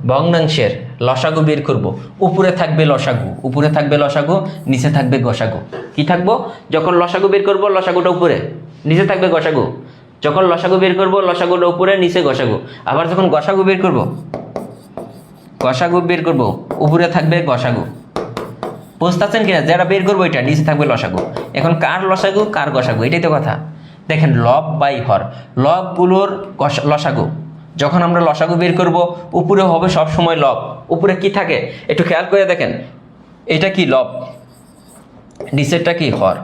ভগ্নাংশের লসাগু বের করব, উপরে থাকবে লসাগু, নিচে থাকবে গসাগু। কি থাকবো? যখন লসাগু বের করব লসাগুটা উপরে, নিচে থাকবে গসাগু। যখন লসাগু বের করব লসাগুটা উপরে, নিচে গসাগু। আবার যখন গসাগু বের করব উপরে থাকবে গসাগু। বুঝতেছেন কিনা? যারা বের করবো এটা নিচে থাকবে লসাগু। এখন কার লসাগু কার গসাগু, এটাই তো কথা। দেখেন লব বাই হর, লবগুলোর লসাগু। যখন আমরা লসাগু বের করব উপরে হবে সব সময় লব। উপরে কি থাকে একটু খেয়াল করে দেখেন, এটা কি লব, নিচেরটা কি হর।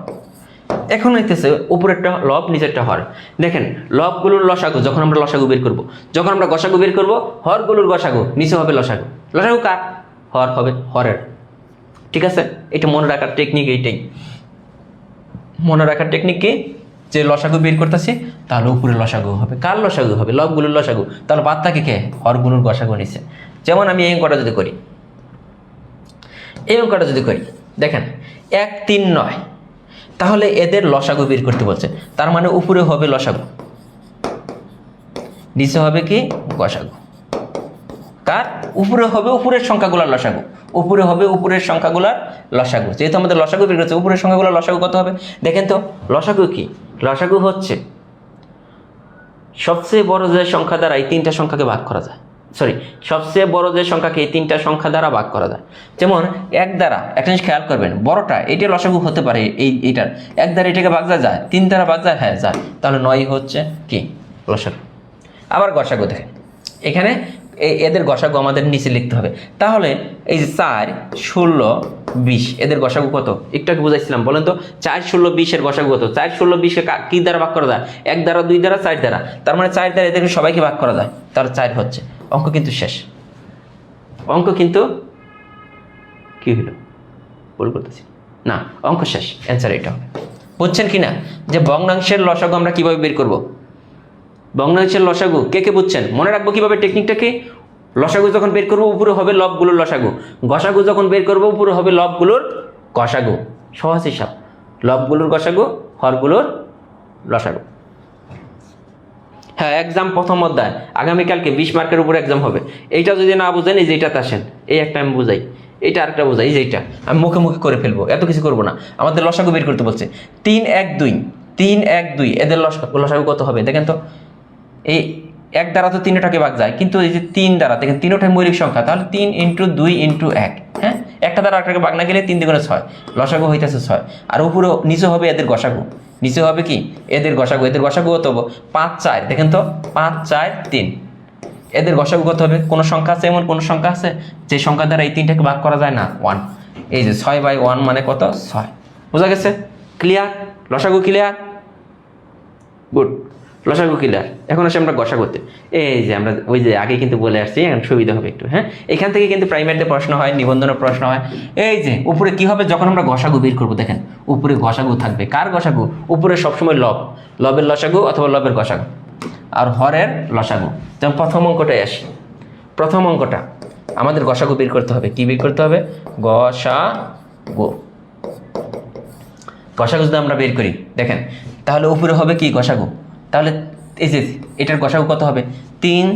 এখন হইতেছে উপরেরটা লব, নিচেরটা হর। দেখেন লবগুলোর লসাগু যখন আমরা লসাগু বের করব, যখন আমরা গসাগু বের করব হরগুলোর গসাগু, নিচে হবে লসাগু। লসাগু কার? হর হবে হরের। ঠিক আছে, এটা মনে রাখার টেকনিক। এইটাই মনে রাখার টেকনিক কি, যে লসাগু বের করতেছি তাহলে উপরে লসাগু হবে। কার লসাগু হবে? লবগুলোর লসাগু। তাহলে বাদ থাকে কে? হরগুলোর গসাগু নিচে। যেমন আমি এই অঙ্কটা যদি করি, দেখেন 1 3 9, তাহলে এদের লসাগু বের করতে বলছে। তার মানে উপরে হবে লসাগু, নিচে হবে কি? গসাগু। কার? উপরে হবে উপরের সংখ্যাগুলোর লসাগু, যেহেতু আমাদের লসাগু বের করছে, উপরের সংখ্যাগুলোর লসাগু কত হবে দেখেন তো। লসাগু কি? লসাগু হচ্ছে সবচেয়ে বড় যে সংখ্যা দ্বারা এই 3টা সংখ্যাকে ভাগ করা যায়, সবচেয়ে বড় যে সংখ্যাকে এই 3টা সংখ্যা দ্বারা ভাগ করা যায়। যেমন 1 দ্বারা, একটা জিনিস খেয়াল করবেন, বড়টা এটা লসাগু হতে পারে, এইটার 1 দ্বারা এটাকে ভাগ যায়, 3 দ্বারা ভাগ যায়, হ্যাঁ যায়, তাহলে 9 হচ্ছে কি? লসাগু। আবার গসাগু দেখেন, এখানে এদের গসাগু আমাদের নিচে লিখতে হবে। তাহলে এই যে 4 16 20 এদের গসাগু কত? একটু আগে বুঝাইছিলাম, বলেন তো 4 16 20 এর গসাগু কত? 4 16 20 কি দ্বারা ভাগ করা যায়? 1 দ্বারা, 2 দ্বারা, 4 দ্বারা। তার মানে 4 দ্বারা এদেরকে সবাইকে ভাগ করা যায়, তাহলে 4 হচ্ছে। অঙ্ক কিন্তু শেষ। কি হলো? ভুল করতেছি না, অঙ্ক শেষ, অ্যান্সার এটা হবে। বুঝছেন কিনা যে ভগ্নাংশের লসাগু আমরা কিভাবে বের করব? ভগ্নাংশের লসাগু কে বুঝছেন? মনে রাখবো কিভাবে টেকনিকটা কি? লসাগু যখন বের করবো উপরে হবে লবগুলোর লসাগু, গসাগু যখন বের করবো উপরে হবে লবগুলোর গসাগু। সহজ হিসাব, লবগুলোর গসাগু, হরগুলোর লসাগু। হ্যাঁ, এক্সাম প্রথম অধ্যায় আগামীকালকে 20 মার্কের উপরে এক্সাম হবে। এইটা যদি না বুঝেন, এই যে এটাতে আসেন, এই একটা আমি বুঝাই। এটা আরেকটা বোঝাই, যে এইটা আমি মুখে মুখে করে ফেলবো, এত কিছু করবো না। আমাদের লসাগু বের করতে বলছে 3 1 2, 3 1 2 এদের লসাগু কত হবে দেখেন তো। এই 1 দ্বারা তো 3টাকে ভাগ যায়, কিন্তু এই যে 3 দ্বারা দেখেন 3টাই মৌলিক সংখ্যা, তাহলে 3 × 2 × 1, হ্যাঁ, একটা দ্বারা আরেকটাকে ভাগ না গেলে 3 × 6, লসাগু হইতেছে 6। আর উপরে নিচে হবে এদের গসাগু, নিচে হবে কি এদের গসাগু, এদের গসাগু কত হবে 5 4, দেখেন তো 5 4 3, এদের গসাগু কত হবে? কোন সংখ্যা আছে এমন কোন সংখ্যা আছে যে সংখ্যা দ্বারা এই 3টাকে ভাগ করা যায় না? 1। এই যে 6/1 মানে কত? 6। বোঝা গেছে? ক্লিয়ার? লসাগু ক্লিয়ার? গুড, লসাগু ক্লিয়ার। এখন আসে আমরা গসাগুতে। এই যে আমরা ওই যে আগে কিন্তু বলে আসছি, এখন সুবিধা হবে একটু। হ্যাঁ, এখান থেকে কিন্তু প্রাইমারিতে প্রশ্ন হয়, নিবন্ধনের প্রশ্ন হয়। এই যে উপরে কি হবে যখন আমরা গসাগু বের করবো, দেখেন উপরে গসাগু থাকবে। কার গসাগু? উপরে সবসময় লবের লসাগু অথবা লবের গসাগু, আর হরের লসাগু। যেমন প্রথম অঙ্কটায় আসি, প্রথম অঙ্কটা আমাদের গসাগু বের করতে হবে। কি বের করতে হবে? গসাগু। গসাগু যদি আমরা বের করি দেখেন, তাহলে উপরে হবে কি গসাগু, তাহলে এই যে এটার গসাগু কত হবে? 3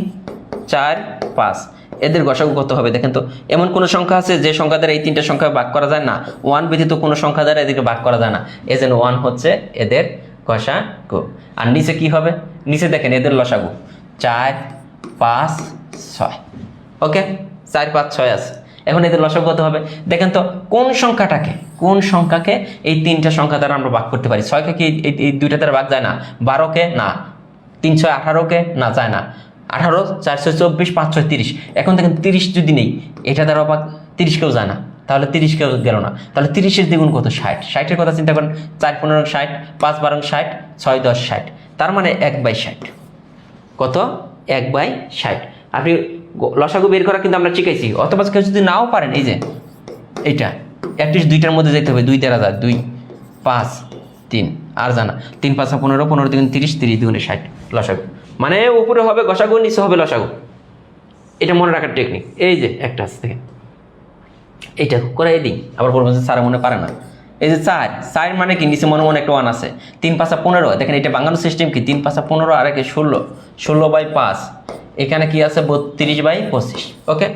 4 5। এদের গসাগু কত হবে দেখেন তো। এমন কোন সংখ্যা আছে যে সংখ্যা দ্বারা এই 3টা সংখ্যা ভাগ করা যায় না? 1 ব্যতীত কোনো সংখ্যা দ্বারা এদেরকে ভাগ করা যায় না, এজন্য 1 হচ্ছে এদের গসাগু। আর নিচে কি হবে? নিচে দেখেন এদের লসাগু 4 5 6। ওকে, 4 5 6 আছে। এখন এদের লসাগু কত হবে দেখেন তো। কোন সংখ্যাকে এই 3টা সংখ্যা দ্বারা আমরা ভাগ করতে পারি? 6কে কি এই 2টা দ্বারা ভাগ যায় না? 12কে না, 3 6 18কে না, যায় না। 18 4 6 24 5 6 30। এখন দেখেন 30 যদি নেই, এটা দ্বারা ভাগ 30কেও যায় না, তাহলে 30কেও গেল না। তাহলে 30-এর দ্বিগুণ কত? 60। 60-এর কথা চিন্তা করেন, 4 15 60, 5 12 60, 6 10 60, তার মানে 1/60। কত? 1/60। আপনি লসাগু বের করা কিন্তু আমরা শিখাইছি। অথবা কেউ যদি নাও পারেন, এই যে এইটা অ্যাটলিস্ট 2টার মধ্যে যেতে হবে। 2 দ্বারা যায় 2 5 3, আর জানা 3 5 15, 15 2 30, 30 2 60 লসাগু। মানে উপরে হবে গসাগু, নিচে হবে লসাগু। এটা মনে রাখার টেকনিক। এই যে একটা আছে দেখেন, এইটা করে দিই। আবার বলবেন যে স্যার মনে পারে না। এই যে 4 মানে কি? নিচে মনে একটা 1 আছে। 3 5 15, দেখেন এটা বাঙানোর সিস্টেম কি? 3 5 15 আর একে 16, 16/5। এখানে কি আছে? 32/25। ওকে,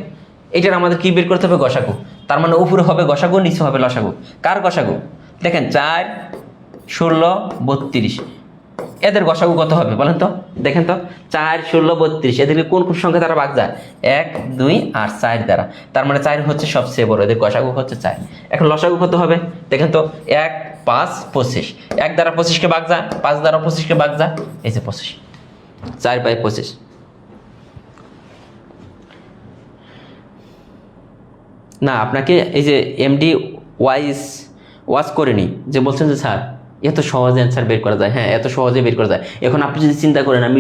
এটার আমাদের কি বের করতে হবে? গসাগু। তার মানে উপরে হবে গসাগু, নিচে হবে লসাগু। কার গসাগু? দেখেন 4 16 32, এদের গসাগু কত হবে বলেন তো? দেখেন তো 4 16 32, এদেরকে কোন কোন সংখ্যা দ্বারা ভাগ যায়? 1 2 আর 4 দ্বারা। তার মানে 4 হচ্ছে সবচেয়ে বড়, এদের গসাগু হচ্ছে 4। এখন লসাগু কত হবে দেখেন তো। 1 5 25, 1 দ্বারা 25কে ভাগ যায়, 5 দ্বারা 25কে ভাগ যায়, এই যে 25, 4/25। না, আপনাকে এই যে এমডি ওয়াজ করেনি, যে বলছেন যে স্যার এত সহজে অ্যান্সার বের করা যায়। হ্যাঁ, এত সহজে বের করা যায়। এখন আপনি যদি চিন্তা করেন আমি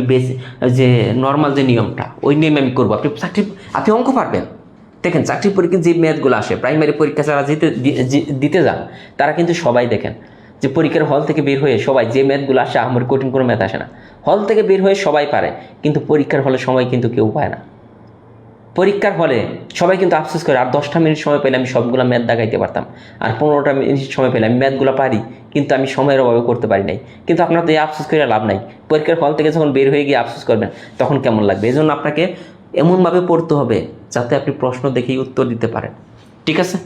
যে নর্মাল যে নিয়মটা, ওই নিয়মে আমি করবো, আপনি অঙ্ক পারবেন। দেখেন চাকরির পরীক্ষা যে ম্যাথগুলো আসে, প্রাইমারি পরীক্ষা যারা দিতে যান, তারা কিন্তু সবাই দেখেন যে পরীক্ষার হল থেকে বের হয়ে সবাই যে ম্যাথগুলো আসে, আমার কঠিন কোনো ম্যাথ আসে না। হল থেকে বের হয়ে সবাই পারে, কিন্তু পরীক্ষার হলে সময় কিন্তু কেউ পায় না। পরীক্ষার হলে সবাই কিন্তু আফসোস করে, আর 10টা মিনিট সময় পেলে আমি সবগুলো ম্যাথ দাগাইতে পারতাম, আর 15টা মিনিট সময় পেলে আমি ম্যাথগুলো পারি, কিন্তু আমি সময়ের অভাবে করতে পারি নাই। কিন্তু আপনার তো এই আফসোস করে লাভ নাই। পরীক্ষার হল থেকে যখন বের হয়ে গিয়ে আফসোস করবেন, তখন কেমন লাগবে? এই জন্য আপনাকে এমনভাবে পড়তে হবে যাতে আপনি প্রশ্ন দেখেই উত্তর দিতে পারেন। ঠিক আছে?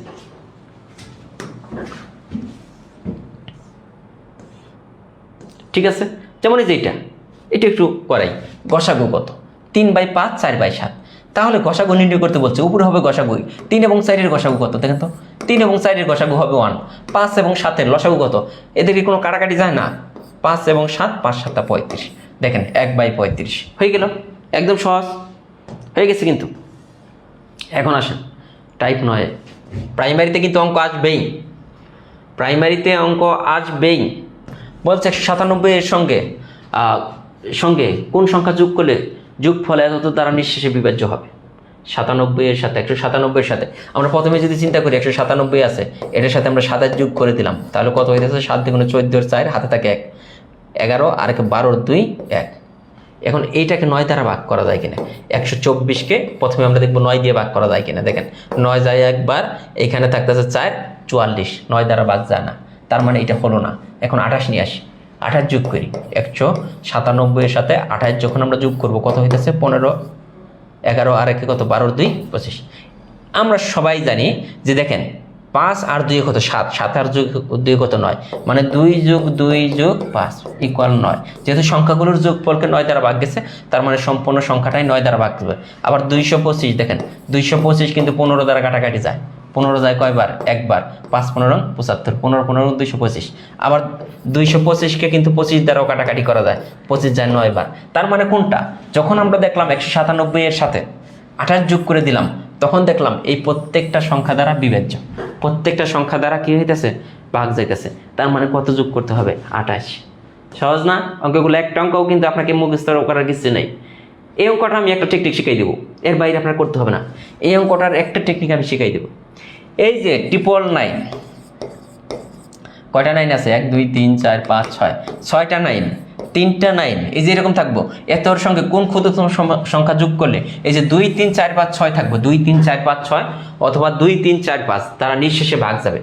ঠিক আছে, যেমন এই যে এটা একটু করাই। গসাগু কত? 3/5 4/7। তাহলে গসাগু নির্ণয় করতে বলছে, উপরে হবে গসাগু। 3 এবং 4-এর গসাগু কত দেখেন তো। 3 এবং 4-এর গসাগু হবে 1। 5 এবং 7-এর লসাগু কত? এদেরকে কোনো কাটাকাটি যায় না। 5 এবং 7, 5 7 35। দেখেন 1/35 হয়ে গেল। একদম সহজ হয়ে গেছে। কিন্তু এখন আসেন টাইপ 9। প্রাইমারিতে কিন্তু অঙ্ক আসবেই, প্রাইমারিতে অঙ্ক আসবেই। বলছে 197-এর সঙ্গে কোন সংখ্যা যোগ করলে যোগফল এত দ্বারা নিঃশেষে বিভাজ্য হবে? 97-এর সাথে 197-এর সাথে আমরা প্রথমে যদি চিন্তা করি, 197 আছে, এটার সাথে আমরা 7 যোগ করে দিলাম, তাহলে কত হইতেছে? 7 × 14 4, হাতে থাকে 1, 11 আর 12 2 1। এখন এইটাকে 9 দ্বারা ভাগ করা যায় কিনা? 124-কে প্রথমে আমরা দেখবো 9 দিয়ে ভাগ করা যায় কিনা। দেখেন 9 যায় একবার, এখানে থাকতেছে 4 44, 9 দ্বারা ভাগ যায় না, তার মানে এটা হলো না। এখন 28 নিয়ে আসি, 28 যোগ করি। 197-এর সাথে 28 যখন আমরা যোগ করব, কত হইতেছে? 15, 11 আর 1 কত? 12 2 25। আমরা সবাই জানি যে দেখেন 5 আর 2 কত 7, 7 আর 2 কত 9, মানে 2 যোগ 2 যোগ 5 ইকুয়াল 9। যেহেতু সংখ্যাগুলোর যোগফলকে 9 দ্বারা ভাগ গেছে, তার মানে সম্পূর্ণ সংখ্যাটাই 9 দ্বারা ভাগ হবে। আবার 225 দেখেন 225 কিন্তু 15 দ্বারা কাটাকাটি যায়, 15 যায় কয়বার? একবার। 5 15 75, 15 15 225। আবার 225কে কিন্তু 25 দ্বারাও কাটাকাটি করা যায়, 25 যায় 9 বার। তার মানে কোনটা? যখন আমরা দেখলাম 197 এর সাথে 28 যোগ করে দিলাম, তখন দেখলাম এই প্রত্যেকটা সংখ্যা দ্বারা বিভাজ্য, প্রত্যেকটা সংখ্যা দ্বারা কি হইতেছে? ভাগ যাইতেছে। তার মানে কত যোগ করতে হবে? 28। সহজ না অঙ্কগুলো? একটা অঙ্কও কিন্তু আপনাকে মুখস্থ করার কিছু নেই। এই অঙ্কটা আমি একটা টেকনিক শিখাই দেবো, এর বাইরে আপনার করতে হবে না। এই অঙ্কটার একটা টেকনিক আমি শিখাই দেবো। এই যে 999, কয়টা 9 আছে? 1 2 3 4 5 6, 6টা 9, 3টা 9, এই যে এরকম থাকবো। এতর সঙ্গে কোন ক্ষুদ্রতম সংখ্যা যোগ করলে এই যে 2 3 4 5 6 থাকবো, 2 3 4 5 6 অথবা 2 3 4 5 তারা নিঃশেষে ভাগ যাবে।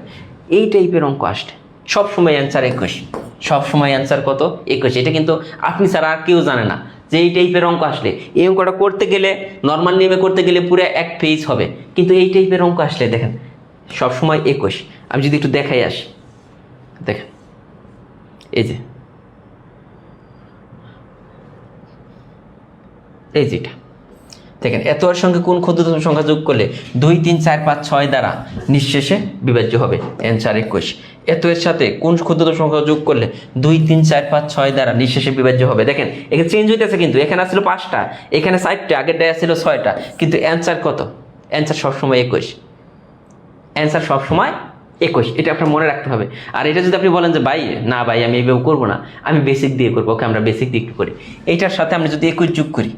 এই টাইপের অঙ্ক আসলে সবসময় অ্যান্সার 21, সবসময় অ্যান্সার কত? 21। এটা কিন্তু আপনি ছাড়া আর কেউ জানে না যে এই টাইপের অঙ্ক আসলে, এই অঙ্কটা করতে গেলে নর্মাল নিয়মে করতে গেলে পুরো এক পেজ হবে, কিন্তু এই টাইপের অঙ্ক আসলে দেখেন সবসময় 21। আমি যদি একটু দেখাই আসি, দেখেন এই যে যেটা দেখেন, এত এর সঙ্গে কোন ক্ষুদ্রতম সংখ্যা যোগ করলে 2 3 4 5 6 দ্বারা নিঃশেষে বিভাজ্য হবে? অ্যান্সার 21। এত এর সাথে কোন ক্ষুদ্রতম সংখ্যা যোগ করলে 2 3 4 5 6 দ্বারা নিঃশেষে বিভাজ্য হবে? দেখেন এখানে চেঞ্জ হইতেছে, কিন্তু এখানে আসছিল 5টা, এখানে 4টা, আগের ডায় আসছিল 6টা, কিন্তু অ্যান্সার কত? অ্যান্সার সবসময় 21। অ্যান্সার সবসময় 21, এটা আপনার মনে রাখতে হবে। আর এটা যদি আপনি বলেন যে ভাই না ভাই আমি এইভাবে করবো না, আমি বেসিক দিয়ে করবো, ওকে আমরা বেসিক দিয়ে একটু করি। এইটার সাথে আমরা যদি 21 যোগ করি,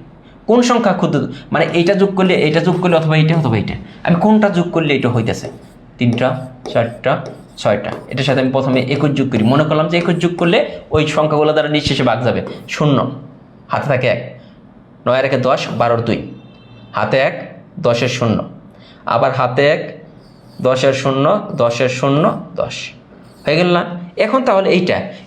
কোন সংখ্যা ক্ষুদ্র, মানে এইটা যোগ করলে এইটা যোগ করলে অথবা এইটা অথবা এইটা, আমি কোনটা যোগ করলে এটা হইতেছে? 3টা 4টা 6টা, এটার সাথে আমি প্রথমে 21 যোগ করি। মনে করলাম যে 21 যোগ করলে ওই সংখ্যাগুলো দ্বারা নিঃশেষে ভাগ যাবে। 0 হাতে থাকে 1, 9 আর 1 10, 12 2, হাতে 1 10 এর 0, আবার হাতে 1 10 এর 0, 10 এর 0 10 হয়ে গেল না? এখন তাহলে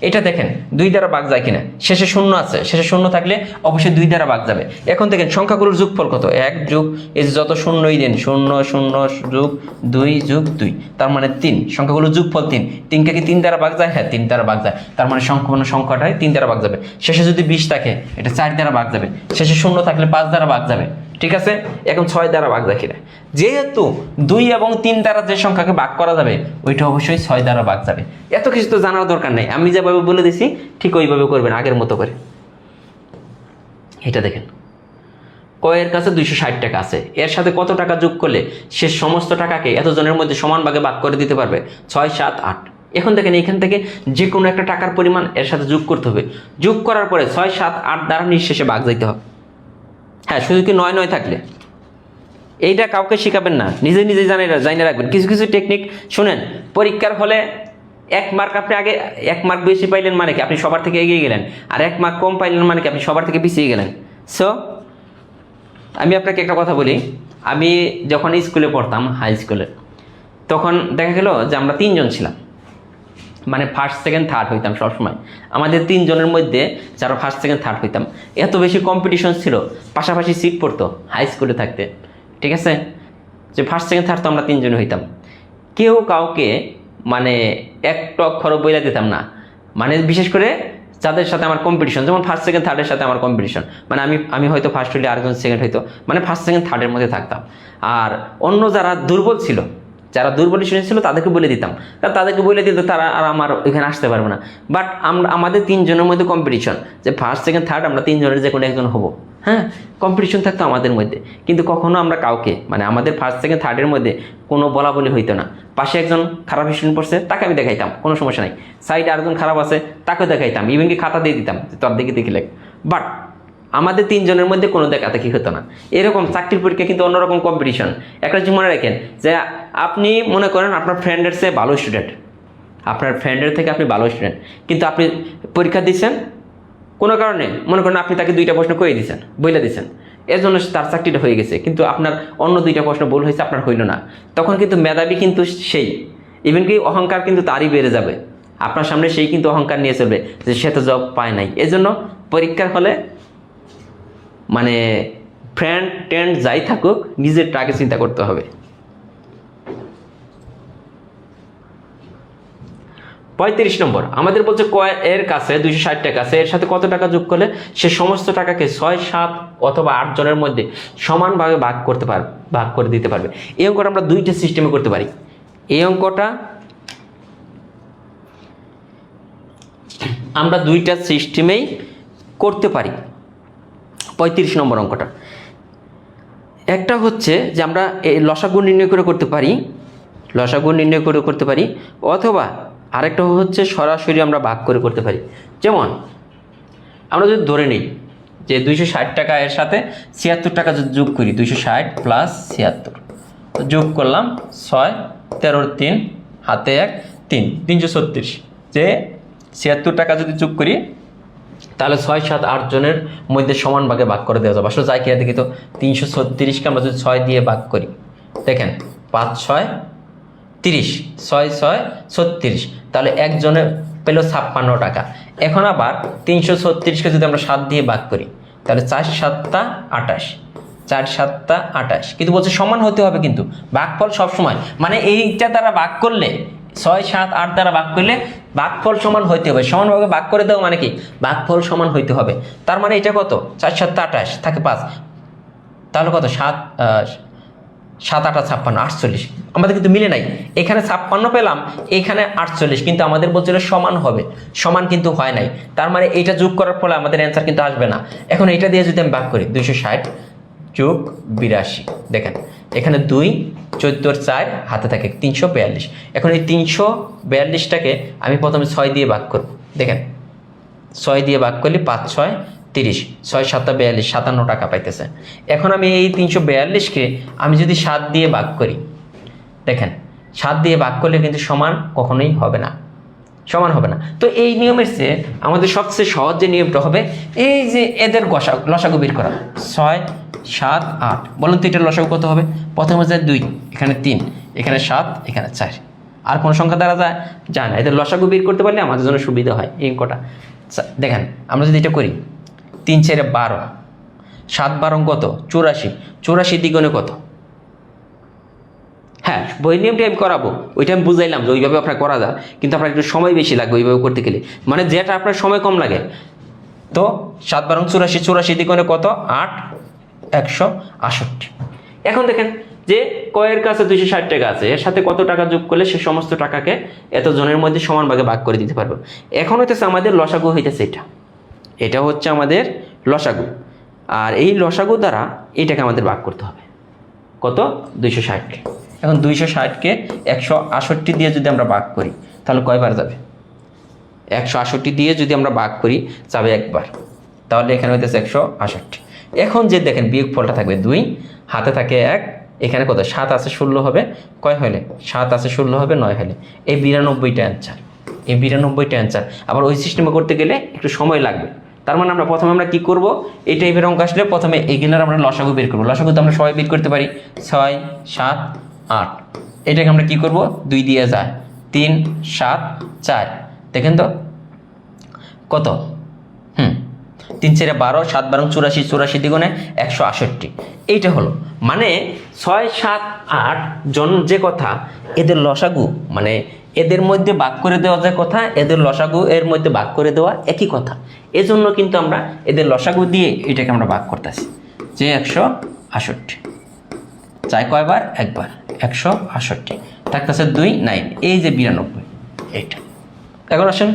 এইটা দেখেন 2 দ্বারা ভাগ যায় কিনা? শেষে 0 আছে, শেষে 0 থাকলে অবশ্যই 2 দ্বারা ভাগ যাবে। এখন দেখেন সংখ্যাগুলোর যোগফল কত? 1 যোগ এই যে যত শূন্যই দেন, 0 0 যোগ 2 যোগ 2, তার মানে 3। সংখ্যাগুলোর যোগফল 3, 3কে কি 3 দ্বারা ভাগ যায়? হ্যাঁ 3 দ্বারা ভাগ যায়, তার মানে সম্পূর্ণ সংখ্যাটাই 3 দ্বারা ভাগ যাবে। শেষে যদি 20 থাকে এটা 4 দ্বারা ভাগ যাবে, শেষে 0 থাকলে 5 দ্বারা ভাগ যাবে। ঠিক আছে, এখন 6 দ্বারা ভাগ যায় কিনা? যেহেতু 2 এবং 3 দ্বারা যে সংখ্যাকে ভাগ করা যাবে ওইটা অবশ্যই 6 দ্বারা ভাগ যাবে। এত কিছু তো জানার দরকার নেই, আমি যেভাবে বলে দিছি ঠিক ওইভাবে করবেন আগের মতো করে। এটা দেখেন কয়ের কাছে 260 টাকা আছে, এর সাথে কত টাকা যোগ করলে সে সমস্ত টাকাকে এতজনের মধ্যে সমান ভাগে ভাগ করে দিতে পারবে? 6 7 8। এখন দেখেন এখান থেকে যে কোনো একটা টাকার পরিমাণ এর সাথে যোগ করতে হবে, যোগ করার পরে 6 7 8 দ্বারা নিঃশেষে ভাগ যাইতে হবে। হ্যাঁ শুধু কি 9 9 থাকলে? এইটা কাউকে শিখাবেন না, নিজে নিজে জানিয়ে রাখবেন। কিছু কিছু টেকনিক শুনেন, পরীক্ষার হলে 1 মার্ক আপনি আগে 1 মার্ক বেশি পাইলেন মানে কি আপনি সবার থেকে এগিয়ে গেলেন, আর 1 মার্ক কম পাইলেন মানে কি আপনি সবার থেকে পিছিয়ে গেলেন। সো আমি আপনাকে একটা কথা বলি, আমি যখন স্কুলে পড়তাম হাই স্কুলে, তখন দেখা গেল যে আমরা 3 জন ছিলাম, মানে ফার্স্ট সেকেন্ড থার্ড হইতাম সবসময়। আমাদের 3 জনের মধ্যে যারা ফার্স্ট সেকেন্ড থার্ড হইতাম, এত বেশি কম্পিটিশন ছিল, পাশাপাশি সিট পড়তো হাই স্কুলে থাকতে। ঠিক আছে, যে ফার্স্ট সেকেন্ড থার্ড তো আমরা 3 জন হইতাম, কেউ কাউকে মানে একটা অক্ষর বইলা দিতাম না। মানে বিশেষ করে যাদের সাথে আমার কম্পিটিশন, যেমন ফার্স্ট সেকেন্ড থার্ডের সাথে আমার কম্পিটিশন, মানে আমি হয়তো ফার্স্ট হইলে আরেকজন সেকেন্ড হইতো, মানে ফার্স্ট সেকেন্ড থার্ডের মধ্যে থাকতাম। আর অন্য যারা দুর্বল ছিল, যারা দুর্বল স্টুডেন্ট ছিল তাদেরকে বলে দিতাম, কারণ তাদেরকে বলে দিত তারা আর আমার এখানে আসতে পারবে না। বাট আমাদের 3 জনের মধ্যে কম্পিটিশন, যে ফার্স্ট সেকেন্ড থার্ড আমরা 3 জনের যে কোনো একজন হবো। হ্যাঁ, কম্পিটিশন থাকতো আমাদের মধ্যে, কিন্তু কখনো আমরা কাউকে মানে আমাদের ফার্স্ট সেকেন্ড থার্ডের মধ্যে কোনো বলা বলি হইতো না। পাশে একজন খারাপ স্টুডেন্ট পড়ছে তাকে আমি দেখাইতাম, কোনো সমস্যা নাই। সাইডে আরেকজন খারাপ আছে তাকেও দেখাইতাম, ইভেন কি খাতা দিয়ে দিতাম যে তোর দিকে দেখি লেখ। বাট আমাদের 3 জনের মধ্যে কোনো দেখাদেখি হতো না। এরকম চাকরির পরীক্ষা কিন্তু অন্যরকম কম্পিটিশন। একটা জিনিস মনে রাখেন, যে আপনি মনে করেন আপনার ফ্রেন্ডের চেয়ে ভালো স্টুডেন্ট, আপনার ফ্রেন্ডের থেকে আপনি ভালো স্টুডেন্ট, কিন্তু আপনি পরীক্ষা দিচ্ছেন কোনো কারণে, মনে করেন আপনি তাকে 2টা প্রশ্ন করে দিচ্ছেন, বইলে দিচ্ছেন, এর জন্য তার চাকরিটা হয়ে গেছে, কিন্তু আপনার অন্য 2টা প্রশ্ন ভুল হয়েছে, আপনার হইল না। তখন কিন্তু মেধাবী কিন্তু সেই, ইভেন কি অহংকার কিন্তু তারই বেড়ে যাবে। আপনার সামনে সেই কিন্তু অহংকার নিয়ে চলবে যে সে তো জব পায় নাই। এজন্য পরীক্ষার হলে মানে ফ্রেন্ড টেন্ড যাই থাকুক, নিজের টাকে চিন্তা করতে হবে। 35 নম্বর আমাদের বলছে এর কাছে 260 টাকা আছে, এর সাথে কত টাকা যোগ করলে সে সমস্ত টাকাকে 6, 7 অথবা 8 জনের মধ্যে সমানভাবে ভাগ করে দিতে পারবে। এই অঙ্কটা আমরা দুইটা সিস্টেমে করতে পারি। এই অঙ্কটা আমরা দুইটা সিস্টেমেই করতে পারি। 35 নম্বর অঙ্কটা একটা হচ্ছে যে আমরা এই লসাগু নির্ণয় করে করতে পারি, অথবা আরেকটা হচ্ছে সরাসরি আমরা ভাগ করে করতে পারি। যেমন আমরা যদি ধরে নিই যে 260 টাকা এর সাথে 76 টাকা যদি যোগ করি, 260 প্লাস 76 যোগ করলাম 6, 13, 3 হাতে 1, 3, 336, যে 76 টাকা যদি যোগ করি তাহলে 6, 7, 8 জনের মধ্যে সমান ভাগে ভাগ করে দেওয়া যাবে। আসলে যাই কিনা দেখি তো, 336কে আমরা যদি 6 দিয়ে ভাগ করি, দেখেন 5, 6, 30, 6, 6, 36, তাহলে একজনে পেল 56 টাকা। এখন আবার 336কে যদি আমরা 7 দিয়ে ভাগ করি তাহলে 4, 7, 28, 4, 7, 28, কিন্তু বলছে সমান হতে হবে, কিন্তু ভাগফল সবসময় মানে এইটা দ্বারা ভাগ করলে 6, 7, 8 দ্বারা ভাগ করলে ভাগফল সমান হইতে হবে। সমানভাবে ভাগ করে দেওয়া মানে কি ভাগফল সমান হইতে হবে। তার মানে এটা কত, 4, 7, 28 থাকে 5, তাহলে কত 7, 7, 8, 56, 48। আমাদের কিন্তু মিলে নাই, এখানে 56 পেলাম, এখানে 48, কিন্তু আমাদের বলছিল সমান হবে, সমান কিন্তু হয় নাই। তার মানে এইটা যোগ করার ফলে আমাদের অ্যান্সার কিন্তু আসবে না। এখন এটা দিয়ে যদি আমি ভাগ করি, 260 যোগ 82, দেখেন এখানে 2, 14, 4 হাতে থাকে 342। এখন এই 342টাকে আমি প্রথমে 6 দিয়ে ভাগ করব, দেখেন 6 দিয়ে ভাগ করলে 5, 6, 30, 6, 7, 42, 57 টাকা পাইতেছে। এখন আমি এই 342কে আমি যদি 7 দিয়ে ভাগ করি, দেখেন 7 দিয়ে ভাগ করলে কিন্তু সমান কখনোই হবে না, সমান হবে না। তো এই নিয়মের চেয়ে আমাদের সবচেয়ে সহজ যে নিয়মটা হবে, এই যে এদের লসাগু বের করা, 6, 7, 8, বলুন তো এটার লসাগু কত হবে? প্রথমে যায় 2, এখানে 3, এখানে 7, এখানে 4, আর কোন সংখ্যা দ্বারা যায় না। এদের লসাগু বের করতে পারলে আমাদের জন্য সুবিধা হয়। এই অঙ্কটা দেখেন আমরা যদি এটা করি, 3, 4, 12, 7, 12 কত 84, 84 দ্বিগুণে কত? হ্যাঁ, বই নিয়মটি আমি করাবো, ওইটা আমি বুঝাইলাম যে ওইভাবে আপনার করা যায়, কিন্তু আপনার একটু সময় বেশি লাগবে ওইভাবে করতে গেলে, মানে যেটা আপনার সময় কম লাগে। তো 7, 12, 84, 84 দ্বিগুণে কত? 8, 168। এখন দেখেন যে কয়ের কাছে 260 টাকা আছে, এর সাথে কত টাকা যোগ করলে সে সমস্ত টাকাকে এত জনের মধ্যে সমান ভাগে ভাগ করে দিতে পারবে। এখন হইতেছে আমাদের লসাগু হইতেছে এটা হচ্ছে আমাদের লসাগু, আর এই লসাগু দ্বারা এটাকে আমাদের ভাগ করতে হবে কত? 260। এখন 260কে 168 দিয়ে যদি আমরা ভাগ করি তাহলে কয়বার যাবে? 168 দিয়ে যদি আমরা ভাগ করি যাবে একবার, তাহলে এখানে হইতেছে 168। এখন যে দেখেন বিয়োগ ফলটা থাকবে 2, হাতে থাকে 1, এখানে কত 7 আছে 16 হবে, কয় হলে 7 আছে 16 হবে 9 হলে, এই 92টা অ্যান্সার। এই 92টা অ্যান্সার। আবার ওই সিস্টেমে করতে গেলে একটু সময় লাগবে। তার মানে আমরা প্রথমে আমরা কি করব, এই টাইপের অঙ্ক আসলে প্রথমে এইগুলোর আমরা লসাগু বের করবো। লসাগু তো আমরা সবাই বের করতে পারি, 6, 7, 8, এটাকে আমরা কি করব 2 দিয়ে যায়, 3, 7, 4, দেখেন তো কত, 3, 4, 12, 7, 12, 84, 84 দ্বিগুণে 168। এইটা হলো মানে 6, 7, 8 জন যে কথা, এদের লসাগু মানে এদের মধ্যে ভাগ করে দেওয়া যে কথা, এদের লসাগু এর মধ্যে ভাগ করে দেওয়া একই কথা। এজন্য কিন্তু আমরা এদের লসাগু দিয়ে এটাকে আমরা ভাগ করতেছি, যে 168 চাই কয়বার? একবার, 168 থাকতেছে 2, 9, এই যে 92, এইটা। এখন আসেন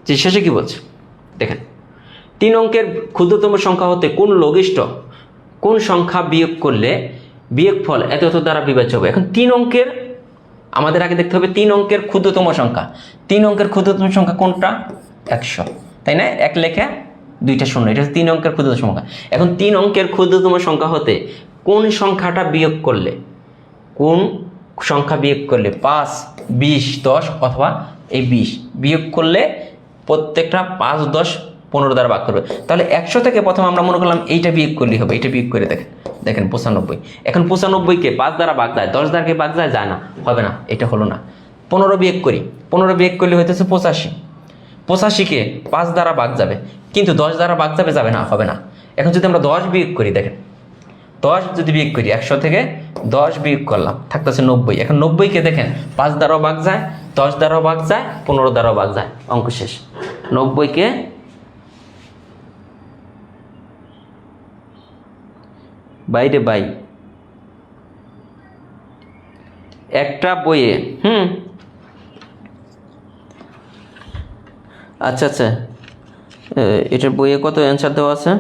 যে শেষে কি বলছে দেখেন, 3 অঙ্কের ক্ষুদ্রতম সংখ্যা হতে কোন লঘিষ্ঠ কোন সংখ্যা বিয়োগ করলে বিয়োগফল এত দ্বারা বিভাজ্য হবে। এখন 3 অঙ্কের আমাদের আগে দেখতে হবে 3 অঙ্কের ক্ষুদ্রতম সংখ্যা। 3 অঙ্কের ক্ষুদ্রতম সংখ্যা কোনটা? 100, তাই না? 1 লেখা 2টা শূন্য, এটা হচ্ছে 3 অঙ্কের ক্ষুদ্রতম সংখ্যা। এখন 3 অঙ্কের ক্ষুদ্রতম সংখ্যা হতে কোন সংখ্যাটা বিয়োগ করলে, কোন সংখ্যা বিয়োগ করলে 5, 20, 10 অথবা এই 20 বিয়োগ করলে প্রত্যেকটা 5, 10, 15 দ্বারা ভাগ করবে। তাহলে 100 থেকে প্রথম আমরা মনে করলাম এইটা বিয়োগ করলেই হবে, এইটা বিয়োগ করে দেখেন 95। এখন 95কে 5 দ্বারা ভাগ যায়, 10 দ্বারা ভাগ যায় না, হবে না, এটা হলো না। 15 বিয়োগ করি, 15 বিয়োগ করলে হইতেছে 85। 85কে 5 দ্বারা ভাগ যাবে, কিন্তু 10 দ্বারা ভাগ যাবে না, হবে না। এখন যদি আমরা 10 বিয়োগ করি, দেখেন 10 যদি বিয়োগ করি, 100 থেকে 10 বিয়োগ করলাম থাকতেছে 90। এখন 90কে দেখেন 5 দ্বারাও ভাগ যায়, 10 দ্বারাও ভাগ যায়, 15 দ্বারাও ভাগ যায়, অঙ্ক শেষ। 90-কে বাইরে বাই একটা বইয়ে আচ্ছা আচ্ছা, এটার বইয়ে কত অ্যান্সার দেওয়া আছে?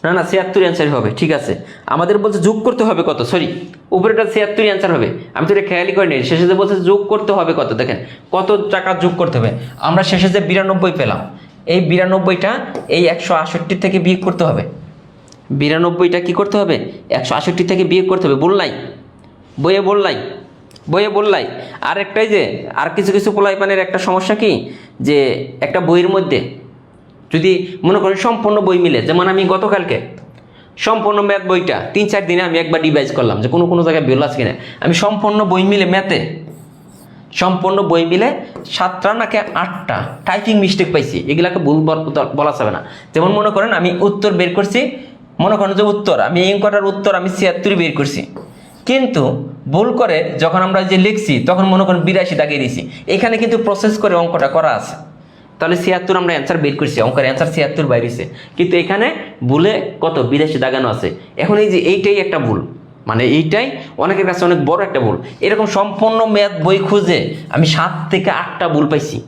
না না, 76 অ্যান্সার হবে, ঠিক আছে। আমাদের বলছে যোগ করতে হবে কত, সরি উপরেটা 76 অ্যান্সার হবে, আমি তো এটা খেয়ালই করিনি। শেষে যে বলছে যোগ করতে হবে কত, দেখেন কত টাকা যোগ করতে হবে। আমরা শেষে যে 92 পেলাম, এই 92টা এই 168 থেকে বিয়োগ করতে হবে। 92টা কি করতে হবে? 168 থেকে বিয়োগ করতে হবে। বললাই বইয়ে বললাই। আর একটাই যে আর কিছু কিছু পোলাইপানের একটা সমস্যা কি, যে একটা বইয়ের মধ্যে যদি মনে করেন সম্পূর্ণ বই মিলে, যেমন আমি গতকালকে সম্পূর্ণ ম্যাথ বইটা 3-4 দিনে আমি একবার ডিভাইস করলাম যে কোনো জায়গায় ভুল আছে কিনা। আমি সম্পূর্ণ বই মিলে ম্যাথে সম্পূর্ণ বই মিলে 7টা নাকি 8টা টাইপিং মিস্টেক পাইছি। এগুলাকে ভুল বলা যাবে না। যেমন মনে করেন আমি উত্তর বের করছি, মনে করেন যে উত্তর আমি এই অঙ্কটার উত্তর আমি 76 বের করছি, কিন্তু ভুল করে যখন আমরা যে লিখছি তখন মনে করেন 82 দাগিয়ে দিয়েছি। এখানে কিন্তু প্রসেস করে অঙ্কটা করা আছে, তাহলে 76 আমরা অ্যান্সার বের করছি, অঙ্কের অ্যান্সার 76 বাইরেছে, কিন্তু এখানে ভুলে কত 82 দাগানো আছে। এখন এই যে এইটাই একটা ভুল, মানে এইটাই অনেকের কাছে অনেক বড় একটা ভুল। এরকম সম্পূর্ণ ম্যাথ বই খুঁজে আমি 7 থেকে 8টা ভুল পাইছি।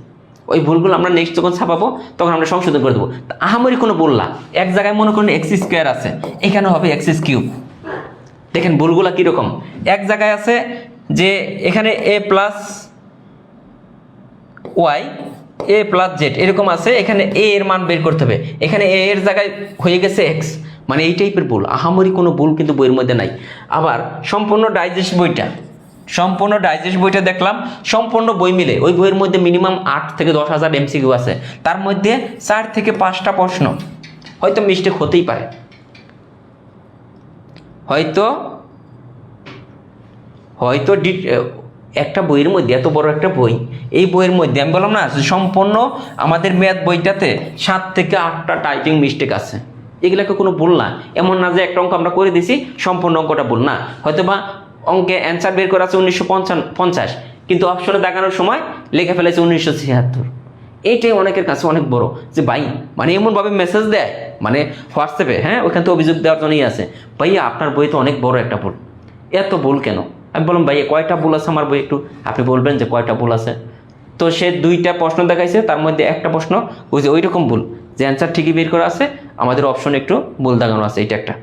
ওই ভুলগুলো আমরা নেক্সট যখন ছাপাবো তখন আমরা সংশোধন করে দেবো। আহামরি কোনো ভুল না। এক জায়গায় মনে করেন এক্স স্কোয়ার আছে, এখানে হবে এক্স কিউব। দেখেন ভুলগুলা কীরকম, এক জায়গায় আছে যে এখানে এ plus Y A plus Z এরকম আছে, এখানে এ এর মান বের করতে হবে, এখানে এ এর জায়গায় হয়ে গেছে এক্স, মানে এই টাইপের ভুল। আহামরি কোনো ভুল কিন্তু বইয়ের মধ্যে নাই। আবার সম্পূর্ণ ডাইজেস্ট বইটা দেখলাম, সম্পূর্ণ বই মিলে ওই বইয়ের মধ্যে মিনিমাম 8 থেকে 10,000 এমসিকিউ আছে, তার মধ্যে 4 থেকে 5টা প্রশ্ন হয়তো মিস্টেক হতেই পারে, হয়তো একটা বইয়ের মধ্যে, এত বড় একটা বই, এই বইয়ের মধ্যে আমি বললাম না সম্পূর্ণ আমাদের ম্যাথ বইটাতে 7 থেকে 8টা টাইপিং মিস্টেক আছে। এগুলাকে কোনো ভুল না, এমন না যে একটা অঙ্ক আমরা করে দিছি সম্পূর্ণ অঙ্কটা ভুল না। হয়তো বা অঙ্কে অ্যান্সার বের করা আছে 1950, কিন্তু অপশনে দেখানোর সময় লিখে ফেলেছে 1976। এইটাই অনেকের কাছে অনেক বড়, যে ভাই মানে এমনভাবে মেসেজ দেয়, মানে হোয়াটসঅ্যাপে, হ্যাঁ ওইখান থেকে অভিযোগ দেওয়ার জন্যই আছে, ভাইয়া আপনার বই তো অনেক বড় একটা ভুল, এত ভুল কেন? আমি বললাম ভাইয়া কয়টা ভুল আছে আমার বই, একটু আপনি বলবেন যে কয়টা ভুল আছে। তো সে 2টা প্রশ্ন দেখাইছে, তার মধ্যে একটা প্রশ্ন ওই যে ওইরকম ভুল, যে অ্যান্সার ঠিকই বের করা আছে, আমাদের অপশনে একটু ভুল দেখানো আছে, এইটা একটা।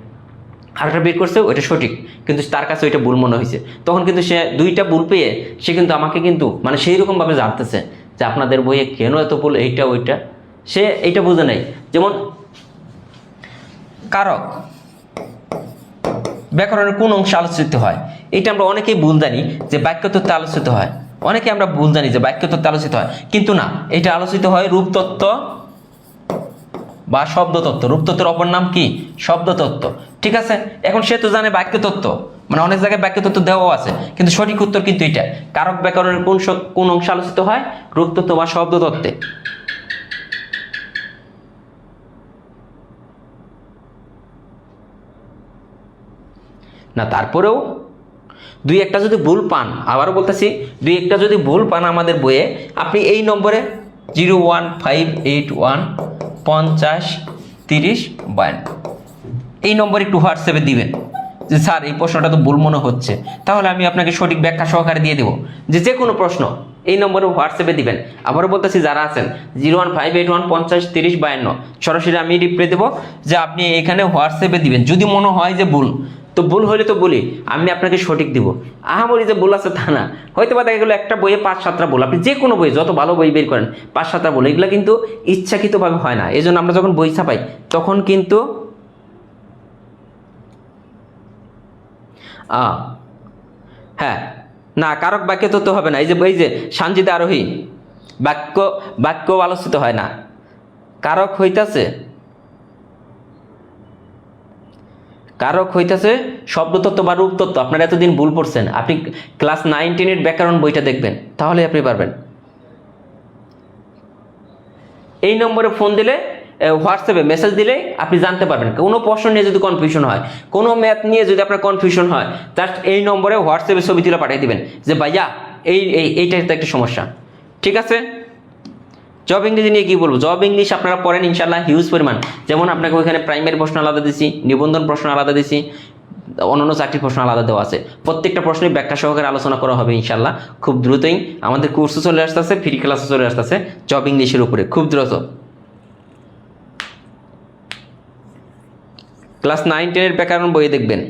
আরেকটা বের করছে ওইটা সঠিক, কিন্তু তার কাছে ওইটা ভুল মনে হয়েছে। তখন কিন্তু সে 2টা ভুল পেয়ে সে কিন্তু আমাকে কিন্তু মানে সেই রকমভাবে জানতেছে যে আপনাদের বইয়ে কেন এত ভুল, এইটা ওইটা, সে এইটা বুঝে নাই। যেমন কারক ব্যাকরণের কোন অংশে আলোচিত হয়, এটা আমরা অনেকেই ভুল জানি যে বাক্যতত্ত্বে আলোচিত হয়, অনেকে আমরা ভুল জানি যে বাক্যতত্ত্বে আলোচিত হয়, কিন্তু না, এটা আলোচিত হয় রূপতত্ত্ব বা শব্দতত্ত্ব। রূপতত্ত্বের অপর নাম কি? শব্দতত্ত্ব। ঠিক আছে, এখন সে তো জানে বাক্যতত্ত্ব, মানে অনেক জায়গায় বাক্যতত্ত্ব দেওয়া আছে, কিন্তু সঠিক উত্তর কিন্তু এটা। কারক ব্যাকরণের কোন অংশে আলোচিত হয়? রূপতত্ত্ব বা শব্দতত্ত্বে। না তারপরেও 2-1টা যদি ভুল পান, আবারও বলতেছি 2-1টা যদি ভুল পান আমাদের বইয়ে, আপনি এই নম্বরে 01581503052 এই নম্বরে একটু হোয়াটসঅ্যাপে দিবেন যে স্যার এই প্রশ্নটা তো ভুল মনে হচ্ছে, তাহলে আমি আপনাকে সঠিক ব্যাখ্যা সহকারে দিয়ে দেবো। যে কোনো প্রশ্ন এই নম্বরে হোয়াটসঅ্যাপে দিবেন। আবারও বলতেছি যারা আছেন 01581503052 সরাসরি আমি রিপ্লাই দেবো যে আপনি এখানে হোয়াটসঅ্যাপে দিবেন। যদি মনে হয় যে ভুল, তো ভুল হলে তো বলি আমি আপনাকে সঠিক দিব। আহামরি যে ভুল আছে তা না, হয়তো বা দেখা গেলো একটা বইয়ে 5-7টা ভুল, আপনি যে কোনো বই যত ভালো বই বের করেন 5-7টা ভুল, এগুলো কিন্তু ইচ্ছাকৃতভাবে হয় না। এই জন্য আমরা যখন বই ছাপাই তখন কিন্তু হ্যাঁ না, কারক বাক্যে তো হবে না। এই যে সানজিদা আরোহী বাক্য আলোচিত হয় না, কারক হইতাছে শব্দতত্ত্ব বা রূপতত্ত্ব। আপনারা এতদিন ভুল পড়ছেন, আপনি ক্লাস 9-10 ব্যাকরণ বইটা দেখবেন, তাহলে আপনি পারবেন। এই নম্বরে ফোন দিলে হোয়াটসঅ্যাপে মেসেজ দিলেই আপনি জানতে পারবেন। কোনো প্রশ্ন নিয়ে যদি কনফিউশন হয়, কোনো ম্যাথ নিয়ে যদি আপনার কনফিউশন হয়, জাস্ট এই নম্বরে হোয়াটসঅ্যাপে ছবি তুলে পাঠিয়ে দিবেন যে ভাইয়া এইটাই তো একটা সমস্যা। ঠিক আছে। জব ইংলিশ নিয়ে কি বলবো, জব ইংলিশ আপনারা পড়েন ইনশাল্লাহ হিউজ পরিমাণ। যেমন আপনাকে ওইখানে প্রাইমারি প্রশ্ন আলাদা দিছি, নিবন্ধন প্রশ্ন আলাদা দিছি, অন্যান্য চাকরির প্রশ্ন আলাদা দেওয়া আছে। প্রত্যেকটা প্রশ্নের ব্যাখ্যা সহকারে আলোচনা করা হবে ইনশাল্লাহ খুব দ্রুতই। আমাদের কোর্সও চলে আসতেছে, ফ্রি ক্লাসও চলে আসতেছে জব ইংলিশের উপরে খুব দ্রুত। ক্লাস 9-10 ব্যাকরণ বই দেখবেন।